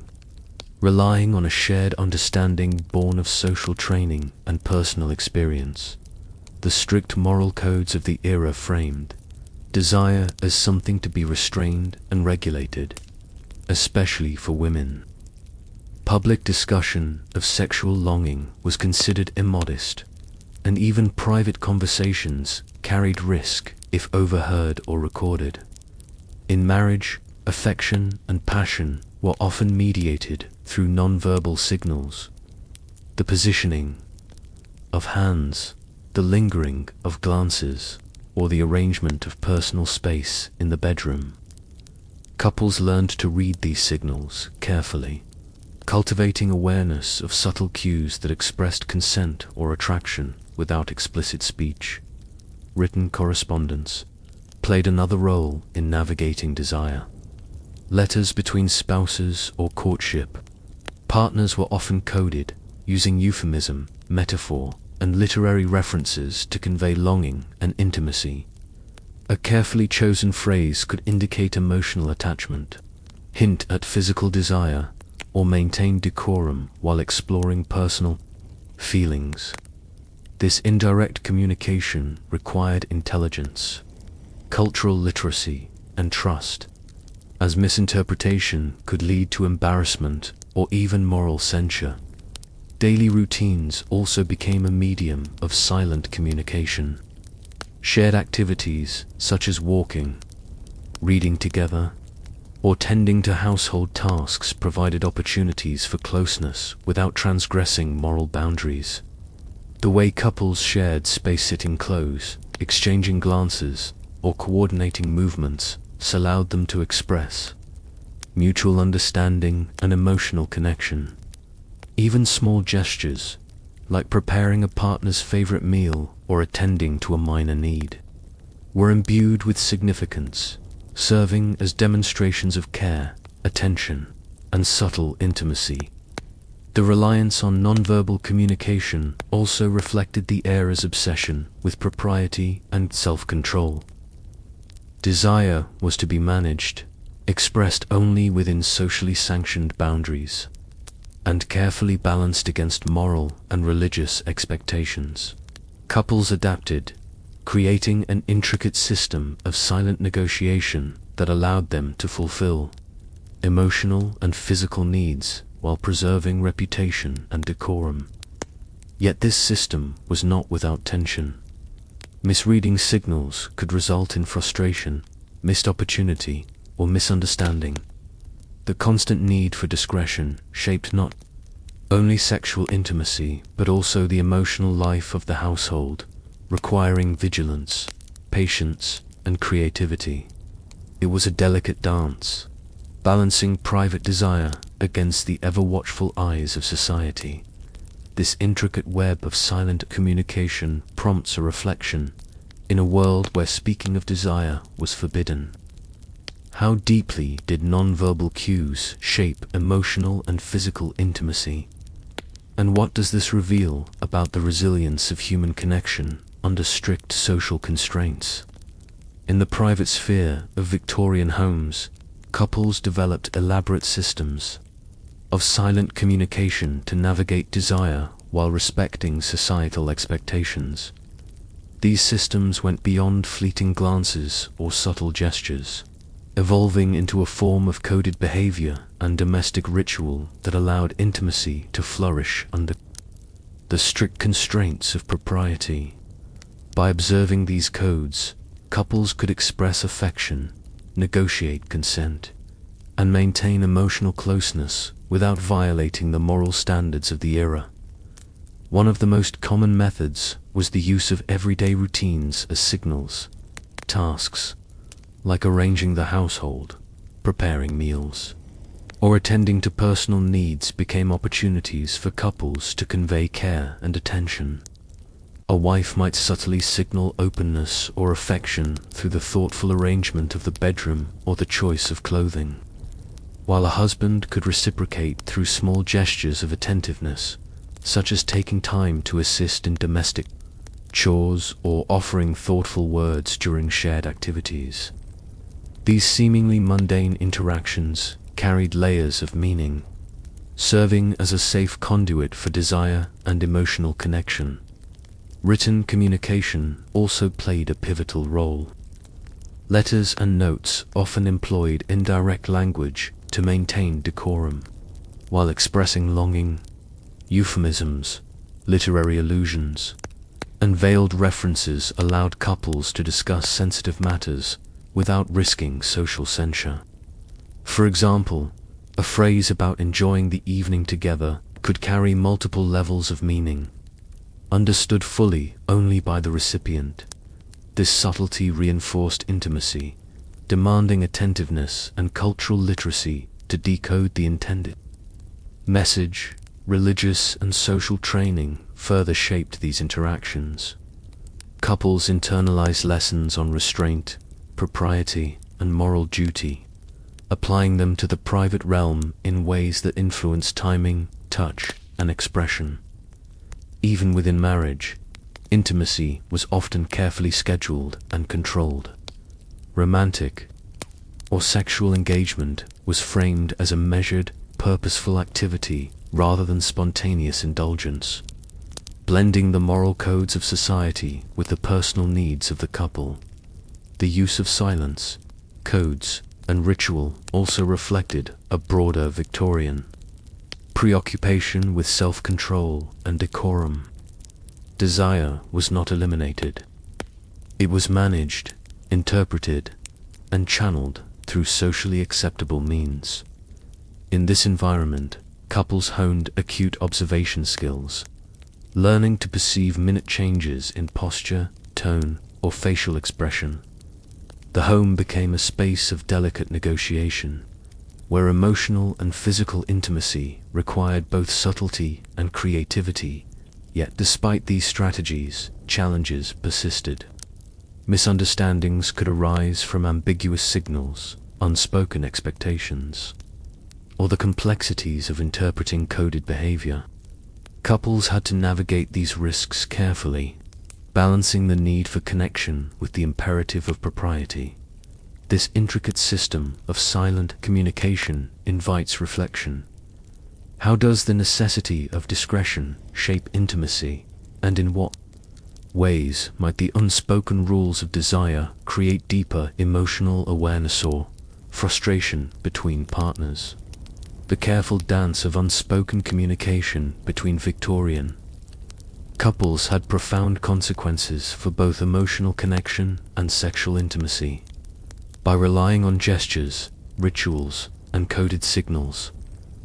relying on a shared understanding born of social training and personal experience. The strict moral codes of the era framed desire as something to be restrained and regulated, especially for women. Public discussion of sexual longing was considered immodest, and even private conversations carried risk if overheard or recorded. In marriage, affection and passion were often mediated through non-verbal signals. The positioning of hands, the lingering of glances, or the arrangement of personal space in the bedroom. Couples learned to read these signals carefully, cultivating awareness of subtle cues that expressed consent or attraction without explicit speech. Written correspondence played another role in navigating desire. Letters between spouses or courtship partners were often coded, using euphemism, metaphor, and literary references to convey longing and intimacy, A carefully chosen phrase could indicate emotional attachment, hint at physical desire, or maintain decorum while exploring personal feelings. This indirect communication required intelligence, cultural literacy, and trust, as misinterpretation could lead to embarrassment or even moral censure. Daily routines also became a medium of silent communication. Shared activities such as walking, reading together, or tending to household tasks provided opportunities for closeness without transgressing moral boundaries. The way couples shared space, sitting close, exchanging glances, or coordinating movements allowed them to express mutual understanding and emotional connection. Even small gestures, like preparing a partner's favorite meal or attending to a minor need, were imbued with significance, serving as demonstrations of care, attention, and subtle intimacy. The reliance on nonverbal communication also reflected the era's obsession with propriety and self-control. Desire was to be managed, expressed only within socially sanctioned boundaries, and carefully balanced against moral and religious expectations. Couples adapted, creating an intricate system of silent negotiation that allowed them to fulfill emotional and physical needs while preserving reputation and decorum. Yet this system was not without tension. Misreading signals could result in frustration, missed opportunity, or misunderstanding. The constant need for discretion shaped not only sexual intimacy but also the emotional life of the household, requiring vigilance, patience, and creativity. It was a delicate dance, balancing private desire against the ever-watchful eyes of society. This intricate web of silent communication prompts a reflection. In a world where speaking of desire was forbidden, how deeply did nonverbal cues shape emotional and physical intimacy? And what does this reveal about the resilience of human connection under strict social constraints? In the private sphere of Victorian homes, couples developed elaborate systems of silent communication to navigate desire while respecting societal expectations. These systems went beyond fleeting glances or subtle gestures, evolving into a form of coded behavior and domestic ritual that allowed intimacy to flourish under the strict constraints of propriety. By observing these codes, couples could express affection, negotiate consent, and maintain emotional closeness without violating the moral standards of the era. One of the most common methods was the use of everyday routines as signals. Tasks, like arranging the household, preparing meals, or attending to personal needs, became opportunities for couples to convey care and attention. A wife might subtly signal openness or affection through the thoughtful arrangement of the bedroom or the choice of clothing, while a husband could reciprocate through small gestures of attentiveness, such as taking time to assist in domestic chores or offering thoughtful words during shared activities. These seemingly mundane interactions carried layers of meaning, serving as a safe conduit for desire and emotional connection. Written communication also played a pivotal role. Letters and notes often employed indirect language to maintain decorum, while expressing longing. Euphemisms, literary allusions, and veiled references allowed couples to discuss sensitive matters without risking social censure. For example, a phrase about enjoying the evening together could carry multiple levels of meaning, understood fully only by the recipient. This subtlety reinforced intimacy, demanding attentiveness and cultural literacy to decode the intended message. Religious and social training further shaped these interactions. Couples internalized lessons on restraint, propriety, and moral duty, applying them to the private realm in ways that influenced timing, touch, and expression. Even within marriage, intimacy was often carefully scheduled and controlled. romantic, or sexual engagement was framed as a measured, purposeful activity rather than spontaneous indulgence, blending the moral codes of society with the personal needs of the couple. The use of silence, codes, and ritual also reflected a broader Victorian preoccupation with self-control and decorum. Desire was not eliminated. It was managed, interpreted, and channeled through socially acceptable means. In this environment, couples honed acute observation skills, learning to perceive minute changes in posture, tone, or facial expression. The home became a space of delicate negotiation, where emotional and physical intimacy required both subtlety and creativity. Yet despite these strategies, challenges persisted. Misunderstandings could arise from ambiguous signals, unspoken expectations, or the complexities of interpreting coded behavior. Couples had to navigate these risks carefully, balancing the need for connection with the imperative of propriety. This intricate system of silent communication invites reflection. How does the necessity of discretion shape intimacy, and in what ways might the unspoken rules of desire create deeper emotional awareness or frustration between partners? The careful dance of unspoken communication between Victorian couples had profound consequences for both emotional connection and sexual intimacy. By relying on gestures, rituals, and coded signals,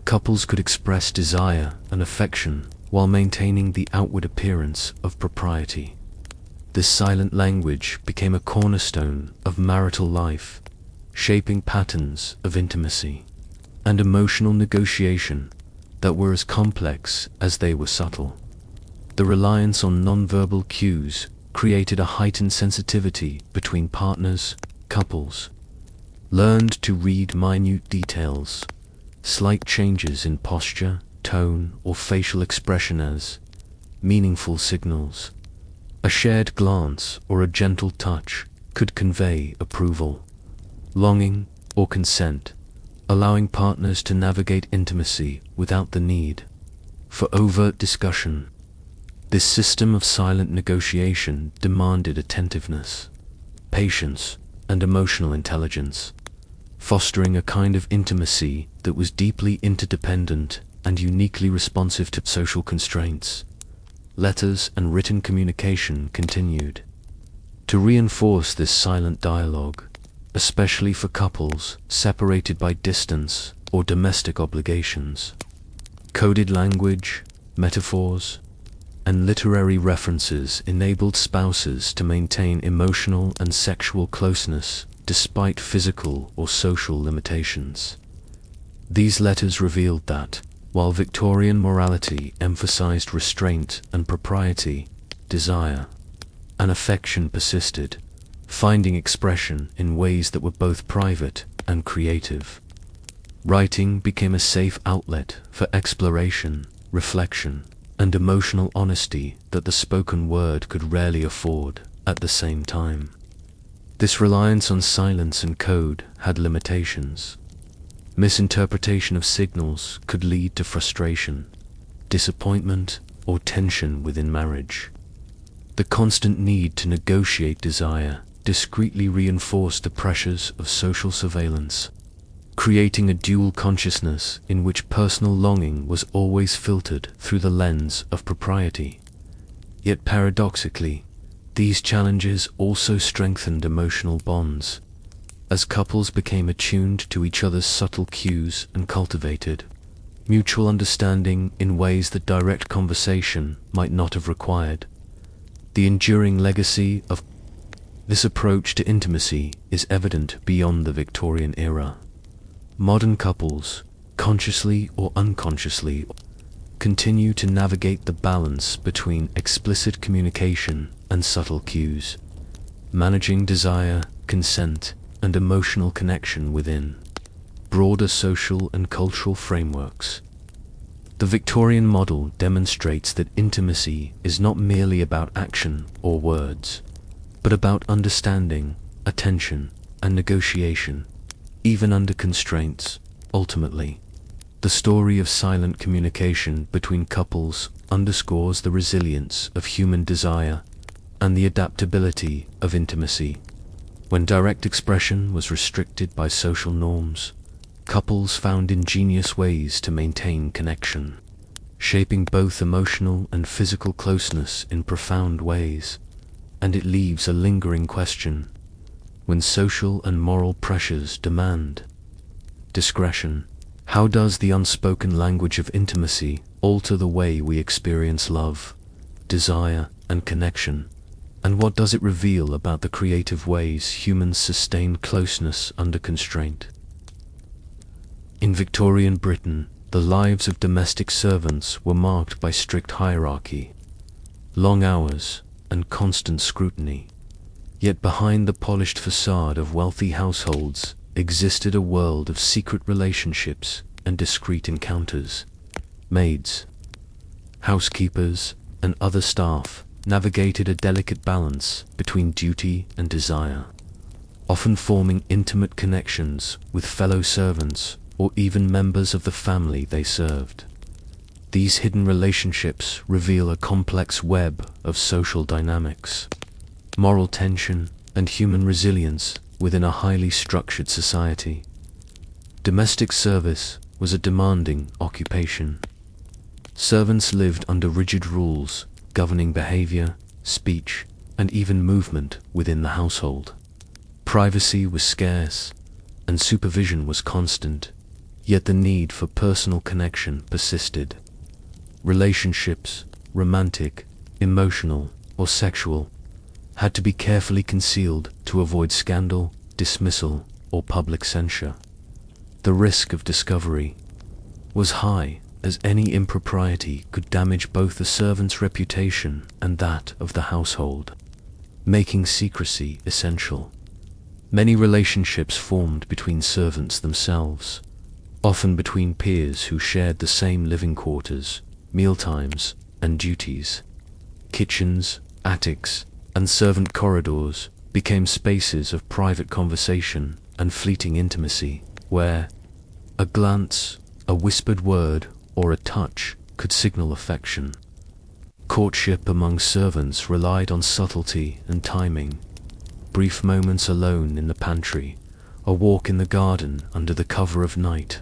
couples could express desire and affection while maintaining the outward appearance of propriety. This silent language became a cornerstone of marital life, shaping patterns of intimacy and emotional negotiation that were as complex as they were subtle. The reliance on nonverbal cues created a heightened sensitivity between partners. Couples learned to read minute details, slight changes in posture, tone, or facial expression as meaningful signals. A shared glance or a gentle touch could convey approval, longing, or consent, allowing partners to navigate intimacy without the need for overt discussion. This system of silent negotiation demanded attentiveness, patience, and emotional intelligence, fostering a kind of intimacy that was deeply interdependent and uniquely responsive to social constraints. Letters and written communication continued to reinforce this silent dialogue, especially for couples separated by distance or domestic obligations. Coded language, metaphors, and literary references enabled spouses to maintain emotional and sexual closeness despite physical or social limitations. These letters revealed that, while Victorian morality emphasized restraint and propriety, desire and affection persisted, finding expression in ways that were both private and creative. Writing became a safe outlet for exploration, reflection, and emotional honesty that the spoken word could rarely afford at the same time. This reliance on silence and code had limitations. Misinterpretation of signals could lead to frustration, disappointment, or tension within marriage. The constant need to negotiate desire discreetly reinforced the pressures of social surveillance, creating a dual consciousness in which personal longing was always filtered through the lens of propriety. Yet paradoxically, these challenges also strengthened emotional bonds, as couples became attuned to each other's subtle cues and cultivated mutual understanding in ways that direct conversation might not have required. The enduring legacy of this approach to intimacy is evident beyond the Victorian era. Modern couples, consciously or unconsciously, continue to navigate the balance between explicit communication and subtle cues, managing desire, consent, and emotional connection within broader social and cultural frameworks. The Victorian model demonstrates that intimacy is not merely about action or words, but about understanding, attention, and negotiation, even under constraints. Ultimately, the story of silent communication between couples underscores the resilience of human desire and the adaptability of intimacy. When direct expression was restricted by social norms, couples found ingenious ways to maintain connection, shaping both emotional and physical closeness in profound ways. And it leaves a lingering question: when social and moral pressures demand discretion, how does the unspoken language of intimacy alter the way we experience love, desire, and connection? And what does it reveal about the creative ways humans sustain closeness under constraint? In Victorian Britain, the lives of domestic servants were marked by strict hierarchy, long hours, and constant scrutiny. Yet behind the polished facade of wealthy households existed a world of secret relationships and discreet encounters. Maids, housekeepers, and other staff navigated a delicate balance between duty and desire, often forming intimate connections with fellow servants or even members of the family they served. These hidden relationships reveal a complex web of social dynamics, moral tension, and human resilience within a highly structured society. Domestic service was a demanding occupation. Servants lived under rigid rules governing behavior, speech, and even movement within the household. Privacy was scarce, and supervision was constant, yet the need for personal connection persisted. Relationships, romantic, emotional, or sexual, had to be carefully concealed to avoid scandal, dismissal, or public censure. The risk of discovery was high, as any impropriety could damage both the servant's reputation and that of the household, making secrecy essential. Many relationships formed between servants themselves, often between peers who shared the same living quarters, mealtimes, and duties. Kitchens, attics, and servant corridors became spaces of private conversation and fleeting intimacy, where a glance, a whispered word, or a touch could signal affection. Courtship among servants relied on subtlety and timing. Brief moments alone in the pantry, a walk in the garden under the cover of night,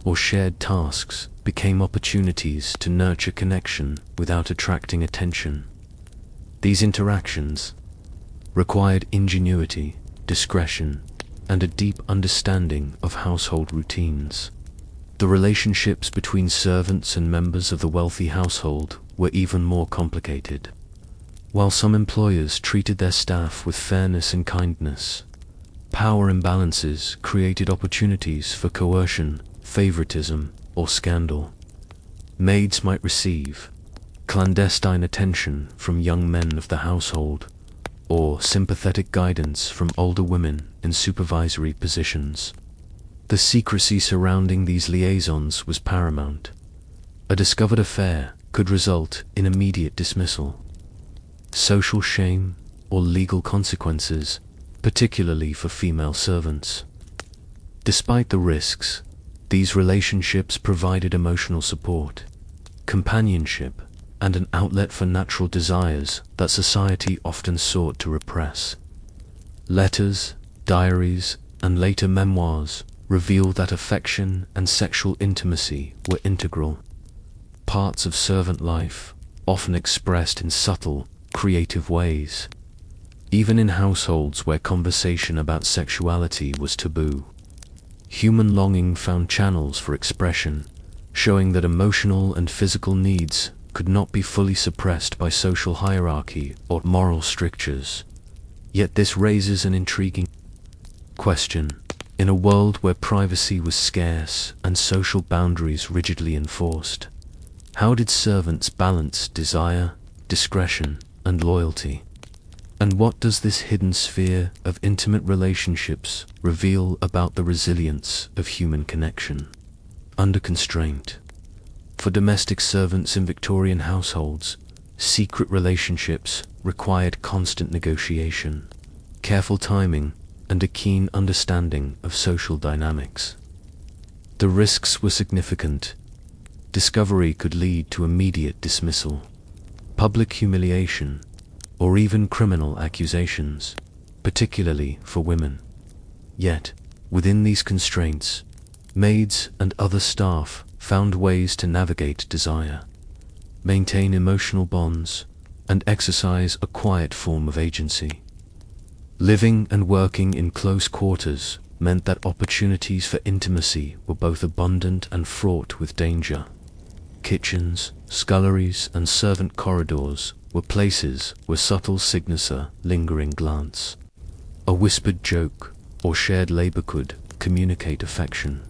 or shared tasks became opportunities to nurture connection without attracting attention. These interactions required ingenuity, discretion, and a deep understanding of household routines. The relationships between servants and members of the wealthy household were even more complicated. While some employers treated their staff with fairness and kindness, power imbalances created opportunities for coercion, favoritism, or scandal. Maids might receive clandestine attention from young men of the household, or sympathetic guidance from older women in supervisory positions. The secrecy surrounding these liaisons was paramount. A discovered affair could result in immediate dismissal, social shame, or legal consequences, particularly for female servants. Despite the risks, these relationships provided emotional support, companionship, and an outlet for natural desires that society often sought to repress. Letters, diaries, and later memoirs reveal that affection and sexual intimacy were integral parts of servant life, often expressed in subtle, creative ways, even in households where conversation about sexuality was taboo. Human longing found channels for expression, showing that emotional and physical needs could not be fully suppressed by social hierarchy or moral strictures. Yet this raises an intriguing question. In a world where privacy was scarce and social boundaries rigidly enforced, how did servants balance desire, discretion, and loyalty? And what does this hidden sphere of intimate relationships reveal about the resilience of human connection under constraint? For domestic servants in Victorian households, secret relationships required constant negotiation, careful timing, and a keen understanding of social dynamics. The risks were significant. Discovery could lead to immediate dismissal, public humiliation, or even criminal accusations, particularly for women. Yet, within these constraints, maids and other staff found ways to navigate desire, maintain emotional bonds, and exercise a quiet form of agency. Living and working in close quarters meant that opportunities for intimacy were both abundant and fraught with danger. Kitchens, sculleries, and servant corridors were places where subtle signature, lingering glance, a whispered joke, or shared labor could communicate affection.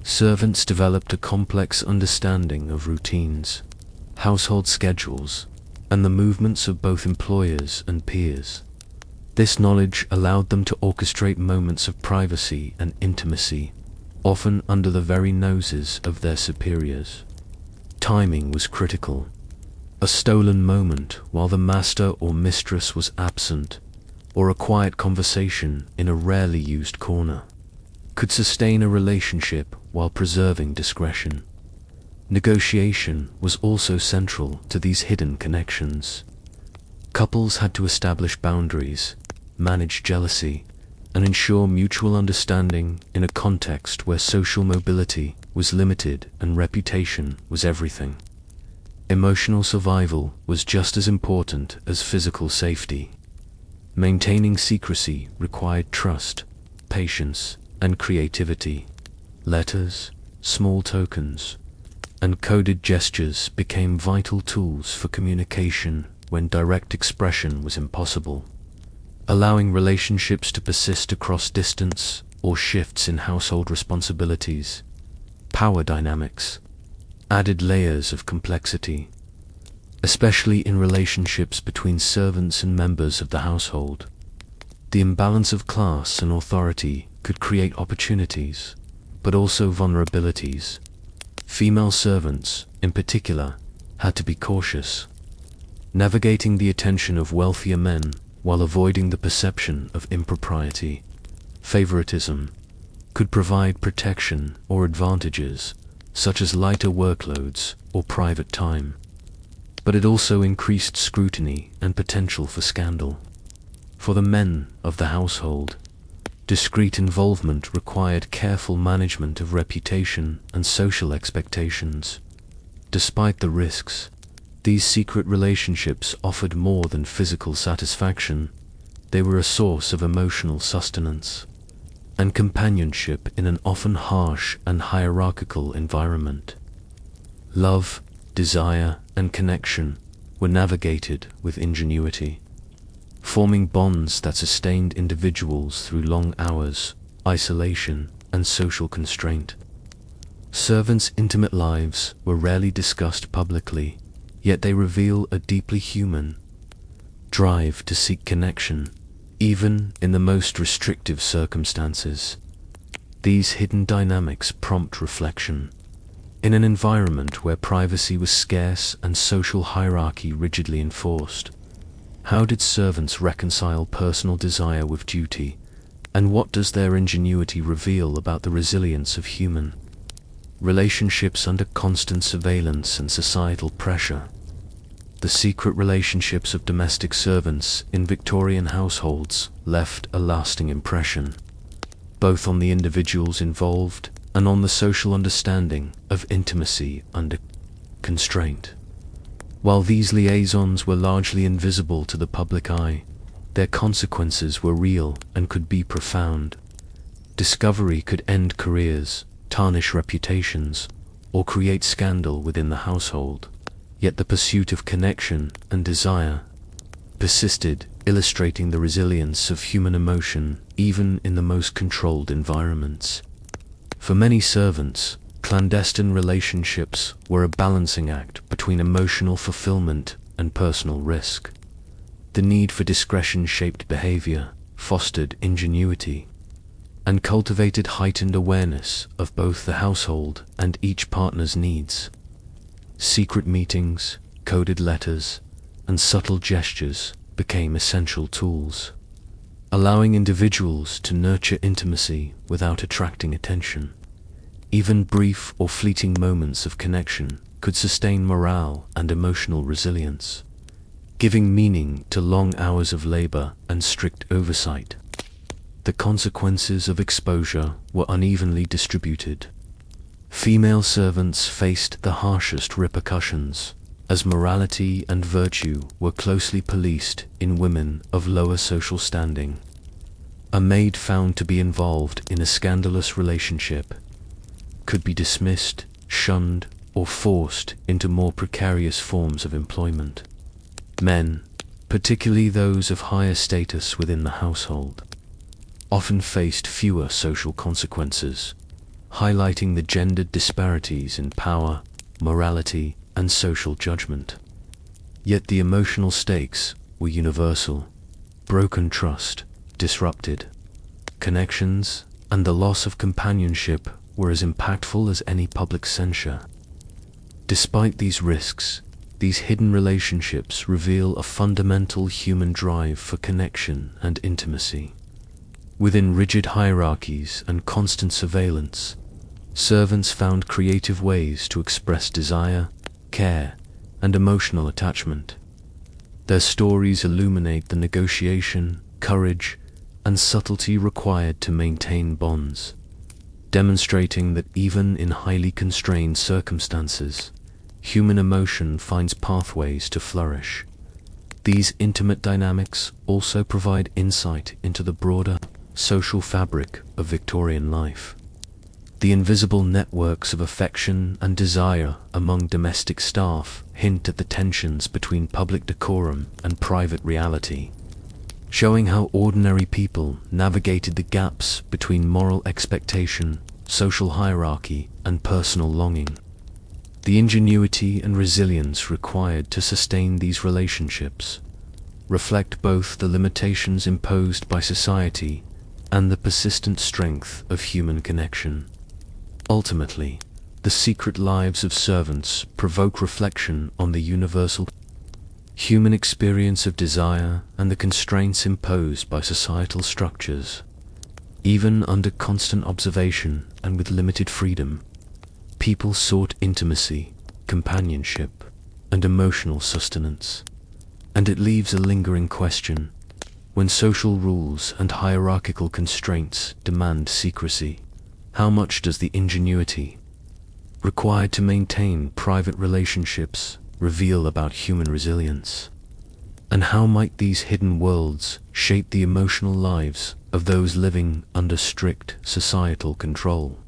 Servants developed a complex understanding of routines, household schedules, and the movements of both employers and peers. This knowledge allowed them to orchestrate moments of privacy and intimacy, often under the very noses of their superiors. Timing was critical. A stolen moment while the master or mistress was absent, or a quiet conversation in a rarely used corner, could sustain a relationship while preserving discretion. Negotiation was also central to these hidden connections. Couples had to establish boundaries, manage jealousy, and ensure mutual understanding in a context where social mobility was limited and reputation was everything. Emotional survival was just as important as physical safety. Maintaining secrecy required trust, patience, and creativity. Letters, small tokens, and coded gestures became vital tools for communication when direct expression was impossible, allowing relationships to persist across distance or shifts in household responsibilities. Power dynamics added layers of complexity, especially in relationships between servants and members of the household. The imbalance of class and authority could create opportunities, but also vulnerabilities. Female servants, in particular, had to be cautious, navigating the attention of wealthier men while avoiding the perception of impropriety. Favoritism could provide protection or advantages, such as lighter workloads or private time, but it also increased scrutiny and potential for scandal. For the men of the household, discreet involvement required careful management of reputation and social expectations. Despite the risks, these secret relationships offered more than physical satisfaction. They were a source of emotional sustenance and companionship in an often harsh and hierarchical environment. Love, desire, and connection were navigated with ingenuity, forming bonds that sustained individuals through long hours, isolation, and social constraint. Servants' intimate lives were rarely discussed publicly, yet they reveal a deeply human drive to seek connection, even in the most restrictive circumstances. These hidden dynamics prompt reflection. In an environment where privacy was scarce and social hierarchy rigidly enforced, how did servants reconcile personal desire with duty, and what does their ingenuity reveal about the resilience of human relationships under constant surveillance and societal pressure? The secret relationships of domestic servants in Victorian households left a lasting impression, both on the individuals involved and on the social understanding of intimacy under constraint. While these liaisons were largely invisible to the public eye, their consequences were real and could be profound. Discovery could end careers, tarnish reputations, or create scandal within the household. Yet the pursuit of connection and desire persisted, illustrating the resilience of human emotion even in the most controlled environments. For many servants, clandestine relationships were a balancing act between emotional fulfillment and personal risk. The need for discretion shaped behavior, fostered ingenuity, and cultivated heightened awareness of both the household and each partner's needs. Secret meetings, coded letters, and subtle gestures became essential tools, allowing individuals to nurture intimacy without attracting attention. Even brief or fleeting moments of connection could sustain morale and emotional resilience, giving meaning to long hours of labor and strict oversight. The consequences of exposure were unevenly distributed. Female servants faced the harshest repercussions, as morality and virtue were closely policed in women of lower social standing. A maid found to be involved in a scandalous relationship could be dismissed, shunned, or forced into more precarious forms of employment. Men, particularly those of higher status within the household, often faced fewer social consequences, highlighting the gendered disparities in power, morality, and social judgment. Yet the emotional stakes were universal. Broken trust, disrupted connections, and the loss of companionship were as impactful as any public censure. Despite these risks, these hidden relationships reveal a fundamental human drive for connection and intimacy. Within rigid hierarchies and constant surveillance, servants found creative ways to express desire, care, and emotional attachment. Their stories illuminate the negotiation, courage, and subtlety required to maintain bonds, demonstrating that even in highly constrained circumstances, human emotion finds pathways to flourish. These intimate dynamics also provide insight into the broader social fabric of Victorian life. The invisible networks of affection and desire among domestic staff hint at the tensions between public decorum and private reality, showing how ordinary people navigated the gaps between moral expectation, social hierarchy, and personal longing. The ingenuity and resilience required to sustain these relationships reflect both the limitations imposed by society and the persistent strength of human connection. Ultimately, the secret lives of servants provoke reflection on the universal human experience of desire and the constraints imposed by societal structures. Even under constant observation and with limited freedom, people sought intimacy, companionship, and emotional sustenance. And it leaves a lingering question: when social rules and hierarchical constraints demand secrecy, how much does the ingenuity required to maintain private relationships reveal about human resilience? And how might these hidden worlds shape the emotional lives of those living under strict societal control?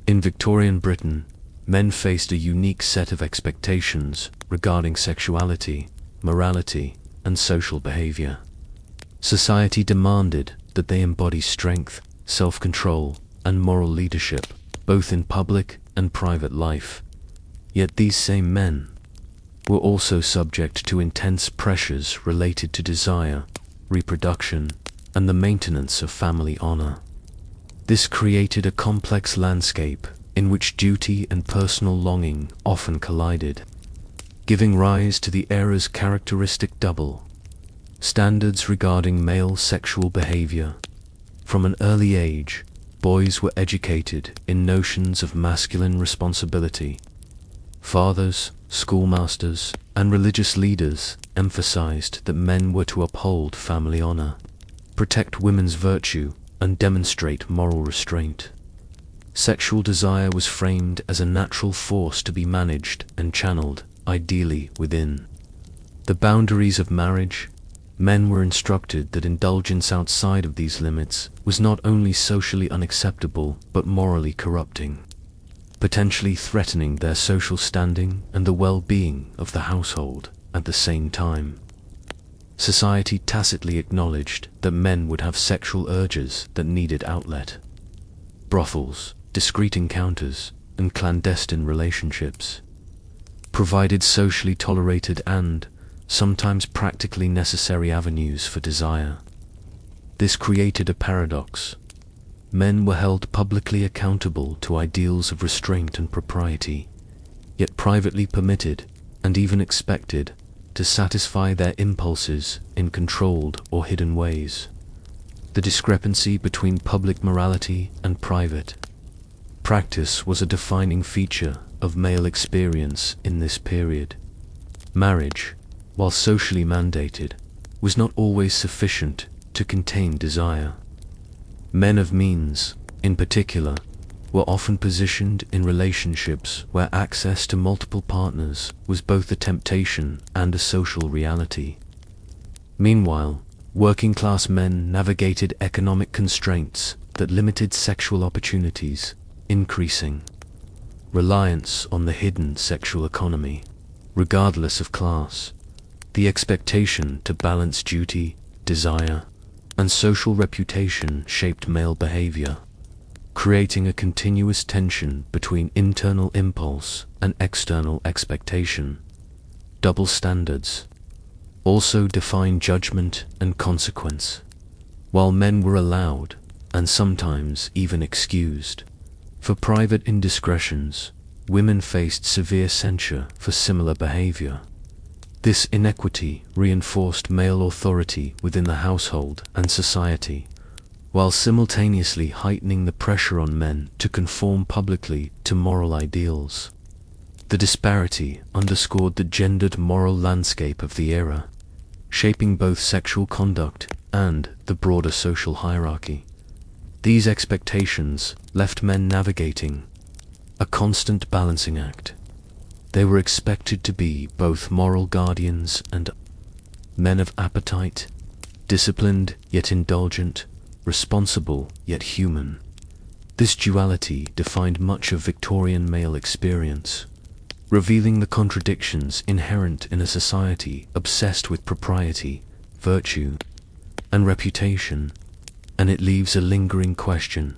In Victorian Britain, men faced a unique set of expectations regarding sexuality, morality, and social behavior. Society demanded that they embody strength, self-control, and moral leadership, both in public and private life. Yet these same men were also subject to intense pressures related to desire, reproduction, and the maintenance of family honor. This created a complex landscape in which duty and personal longing often collided, giving rise to the era's characteristic double standards regarding male sexual behavior. From an early age, boys were educated in notions of masculine responsibility. Fathers, schoolmasters, and religious leaders emphasized that men were to uphold family honor, protect women's virtue, and demonstrate moral restraint. Sexual desire was framed as a natural force to be managed and channeled, ideally within the boundaries of marriage. Men were instructed that indulgence outside of these limits was not only socially unacceptable but morally corrupting, potentially threatening their social standing and the well-being of the household. At the same time, society tacitly acknowledged that men would have sexual urges that needed outlet. Brothels, discreet encounters, and clandestine relationships provided socially tolerated and sometimes practically necessary avenues for desire. This created a paradox. Men were held publicly accountable to ideals of restraint and propriety, yet privately permitted, and even expected, to satisfy their impulses in controlled or hidden ways. The discrepancy between public morality and private practice was a defining feature of male experience in this period. Marriage, while socially mandated, was not always sufficient to contain desire. Men of means, in particular, were often positioned in relationships where access to multiple partners was both a temptation and a social reality. Meanwhile, working-class men navigated economic constraints that limited sexual opportunities, increasing reliance on the hidden sexual economy. Regardless of class, the expectation to balance duty, desire, and social reputation shaped male behavior, creating a continuous tension between internal impulse and external expectation. Double standards also define judgment and consequence. While men were allowed, and sometimes even excused, for private indiscretions, women faced severe censure for similar behavior. This inequity reinforced male authority within the household and society, while simultaneously heightening the pressure on men to conform publicly to moral ideals. The disparity underscored the gendered moral landscape of the era, shaping both sexual conduct and the broader social hierarchy. These expectations left men navigating a constant balancing act. They were expected to be both moral guardians and men of appetite, disciplined yet indulgent, responsible yet human. This duality defined much of Victorian male experience, revealing the contradictions inherent in a society obsessed with propriety, virtue, and reputation, and it leaves a lingering question.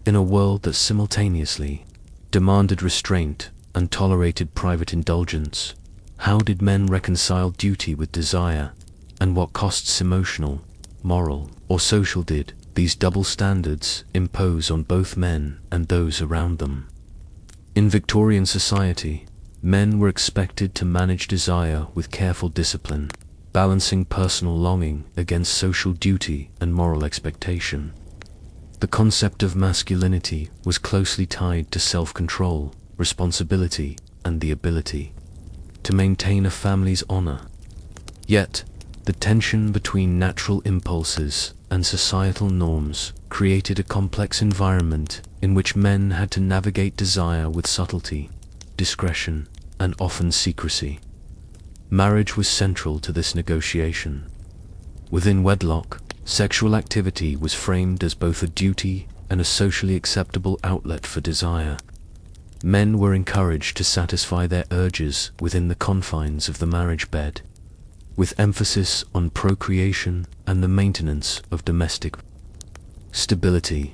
In a world that simultaneously demanded restraint and tolerated private indulgence, how did men reconcile duty with desire, and what costs emotional, moral, or social did these double standards impose on both men and those around them? In Victorian society, men were expected to manage desire with careful discipline, balancing personal longing against social duty and moral expectation. The concept of masculinity was closely tied to self-control, responsibility, and the ability to maintain a family's honor. Yet, the tension between natural impulses and societal norms created a complex environment in which men had to navigate desire with subtlety, discretion, and often secrecy. Marriage was central to this negotiation. Within wedlock, sexual activity was framed as both a duty and a socially acceptable outlet for desire. Men were encouraged to satisfy their urges within the confines of the marriage bed, with emphasis on procreation and the maintenance of domestic stability.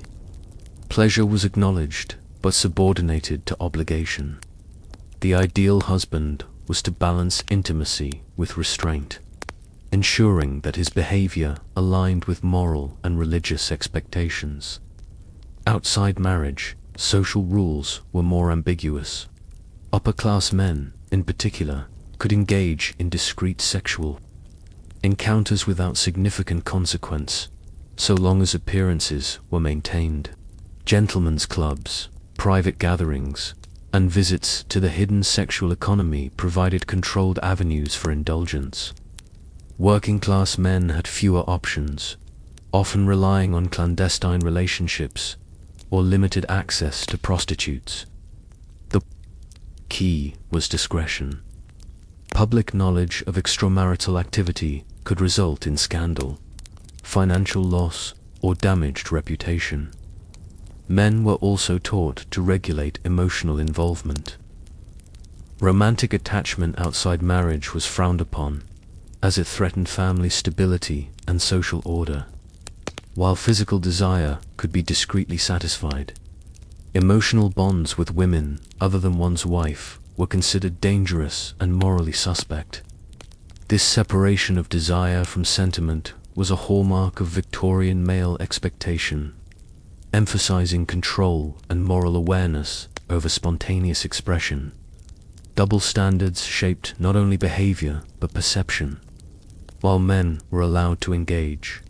Pleasure was acknowledged, but subordinated to obligation. The ideal husband was to balance intimacy with restraint, ensuring that his behavior aligned with moral and religious expectations. Outside marriage, social rules were more ambiguous. Upper-class men, in particular, could engage in discreet sexual encounters without significant consequence, so long as appearances were maintained. Gentlemen's clubs, private gatherings, and visits to the hidden sexual economy provided controlled avenues for indulgence. Working-class men had fewer options, often relying on clandestine relationships or limited access to prostitutes. The key was discretion. Public knowledge of extramarital activity could result in scandal, financial loss, or damaged reputation. Men were also taught to regulate emotional involvement. Romantic attachment outside marriage was frowned upon, as it threatened family stability and social order. While physical desire could be discreetly satisfied, emotional bonds with women other than one's wife were considered dangerous and morally suspect. This separation of desire from sentiment was a hallmark of Victorian male expectation, emphasizing control and moral awareness over spontaneous expression. Double standards shaped not only behavior but perception. While men were allowed to engage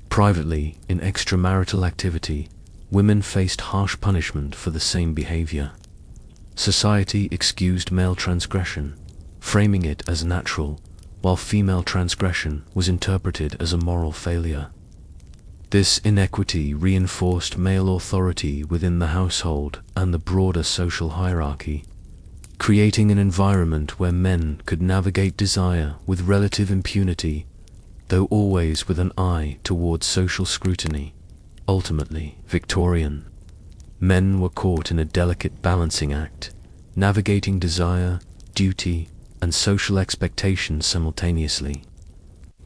privately in extramarital activity, women faced harsh punishment for the same behavior. Society excused male transgression, framing it as natural, while female transgression was interpreted as a moral failure. This inequity reinforced male authority within the household and the broader social hierarchy, creating an environment where men could navigate desire with relative impunity, though always with an eye towards social scrutiny. Ultimately, Victorian men were caught in a delicate balancing act, navigating desire, duty, and social expectations simultaneously.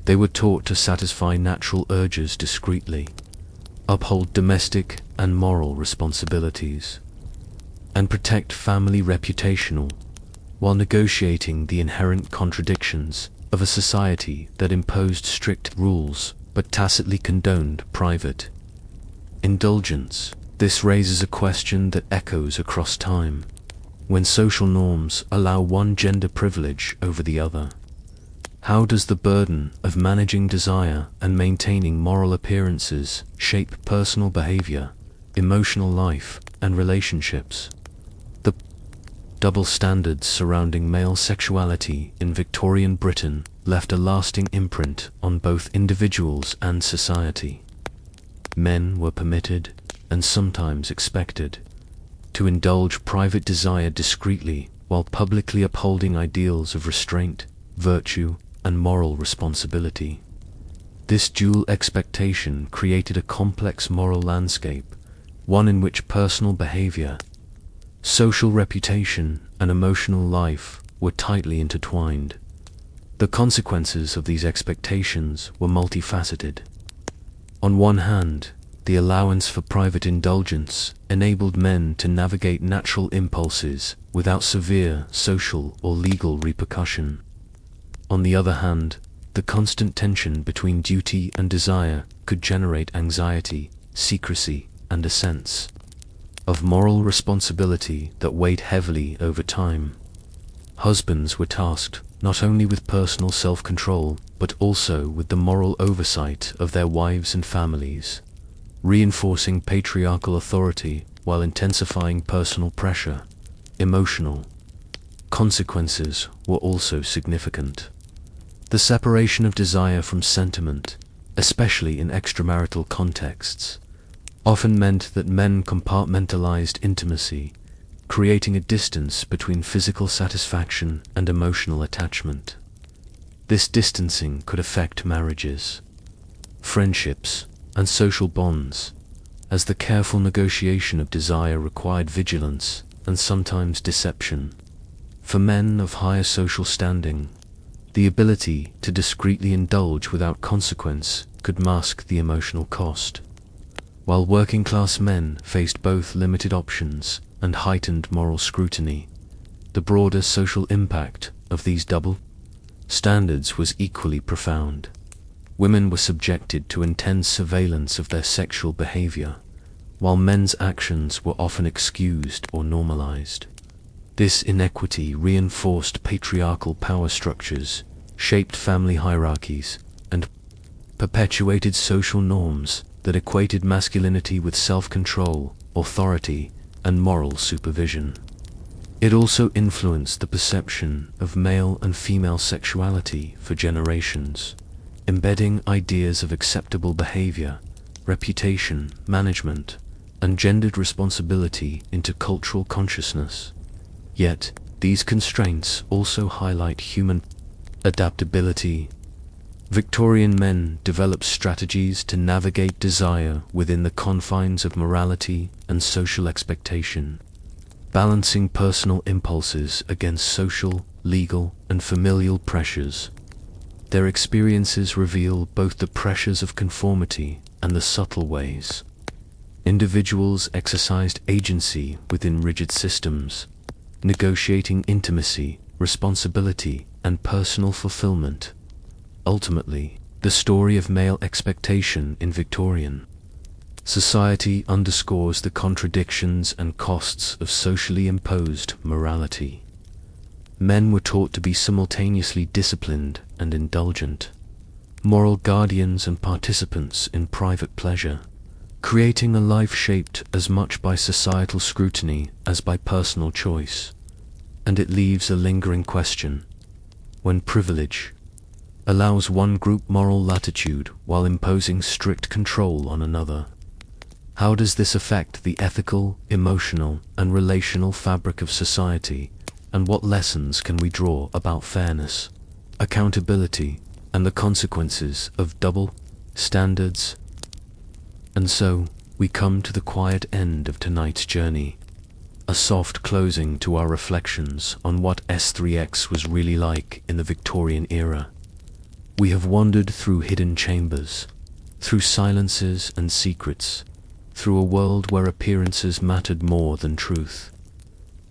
They were taught to satisfy natural urges discreetly, uphold domestic and moral responsibilities, and protect family reputational, while negotiating the inherent contradictions of a society that imposed strict rules but tacitly condoned private indulgence. This raises a question that echoes across time. When social norms allow one gender privilege over the other, how does the burden of managing desire and maintaining moral appearances shape personal behavior, emotional life, and relationships? The double standards surrounding male sexuality in Victorian Britain left a lasting imprint on both individuals and society. Men were permitted, and sometimes expected, to indulge private desire discreetly while publicly upholding ideals of restraint, virtue, and moral responsibility. This dual expectation created a complex moral landscape, one in which personal behavior, social reputation, and emotional life were tightly intertwined. The consequences of these expectations were multifaceted. On one hand, the allowance for private indulgence enabled men to navigate natural impulses without severe social or legal repercussion. On the other hand, the constant tension between duty and desire could generate anxiety, secrecy, and a sense of moral responsibility that weighed heavily over time. Husbands were tasked not only with personal self-control, but also with the moral oversight of their wives and families, reinforcing patriarchal authority while intensifying personal pressure. Emotional consequences were also significant. The separation of desire from sentiment, especially in extramarital contexts, often meant that men compartmentalized intimacy, creating a distance between physical satisfaction and emotional attachment. This distancing could affect marriages, friendships, and social bonds, as the careful negotiation of desire required vigilance and sometimes deception. For men of higher social standing, the ability to discreetly indulge without consequence could mask the emotional cost, while working-class men faced both limited options and heightened moral scrutiny. The broader social impact of these double standards was equally profound. Women were subjected to intense surveillance of their sexual behavior, while men's actions were often excused or normalized. This inequity reinforced patriarchal power structures, shaped family hierarchies, and perpetuated social norms that equated masculinity with self-control, authority, and moral supervision. It also influenced the perception of male and female sexuality for generations, embedding ideas of acceptable behavior, reputation, management, and gendered responsibility into cultural consciousness. Yet, these constraints also highlight human adaptability. Victorian men developed strategies to navigate desire within the confines of morality and social expectation, balancing personal impulses against social, legal, and familial pressures. Their experiences reveal both the pressures of conformity and the subtle ways individuals exercised agency within rigid systems, negotiating intimacy, responsibility, and personal fulfillment. Ultimately, the story of male expectation in Victorian society underscores the contradictions and costs of socially imposed morality. Men were taught to be simultaneously disciplined and indulgent, moral guardians and participants in private pleasure, creating a life shaped as much by societal scrutiny as by personal choice. And it leaves a lingering question. When privilege allows one group moral latitude while imposing strict control on another, how does this affect the ethical, emotional, and relational fabric of society, and what lessons can we draw about fairness, accountability, and the consequences of double standards? And so, we come to the quiet end of tonight's journey, a soft closing to our reflections on what S3X was really like in the Victorian era. We have wandered through hidden chambers, through silences and secrets, through a world where appearances mattered more than truth.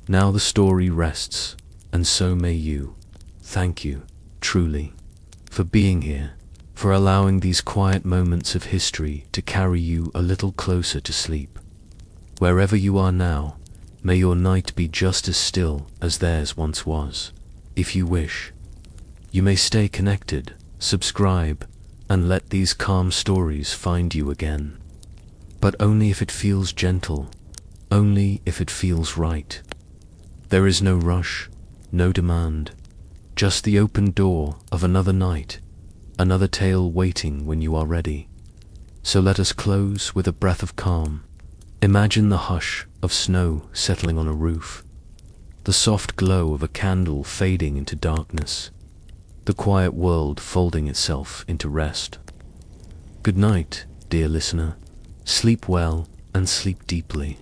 Now the story rests, and so may you. Thank you, truly, for being here, for allowing these quiet moments of history to carry you a little closer to sleep. Wherever you are now, may your night be just as still as theirs once was. If you wish, you may stay connected, subscribe, and let these calm stories find you again. But only if it feels gentle, only if it feels right. There is no rush, no demand, just the open door of another night, another tale waiting when you are ready. So let us close with a breath of calm. Imagine the hush of snow settling on a roof, the soft glow of a candle fading into darkness, the quiet world folding itself into rest. Good night, dear listener. Sleep well and sleep deeply.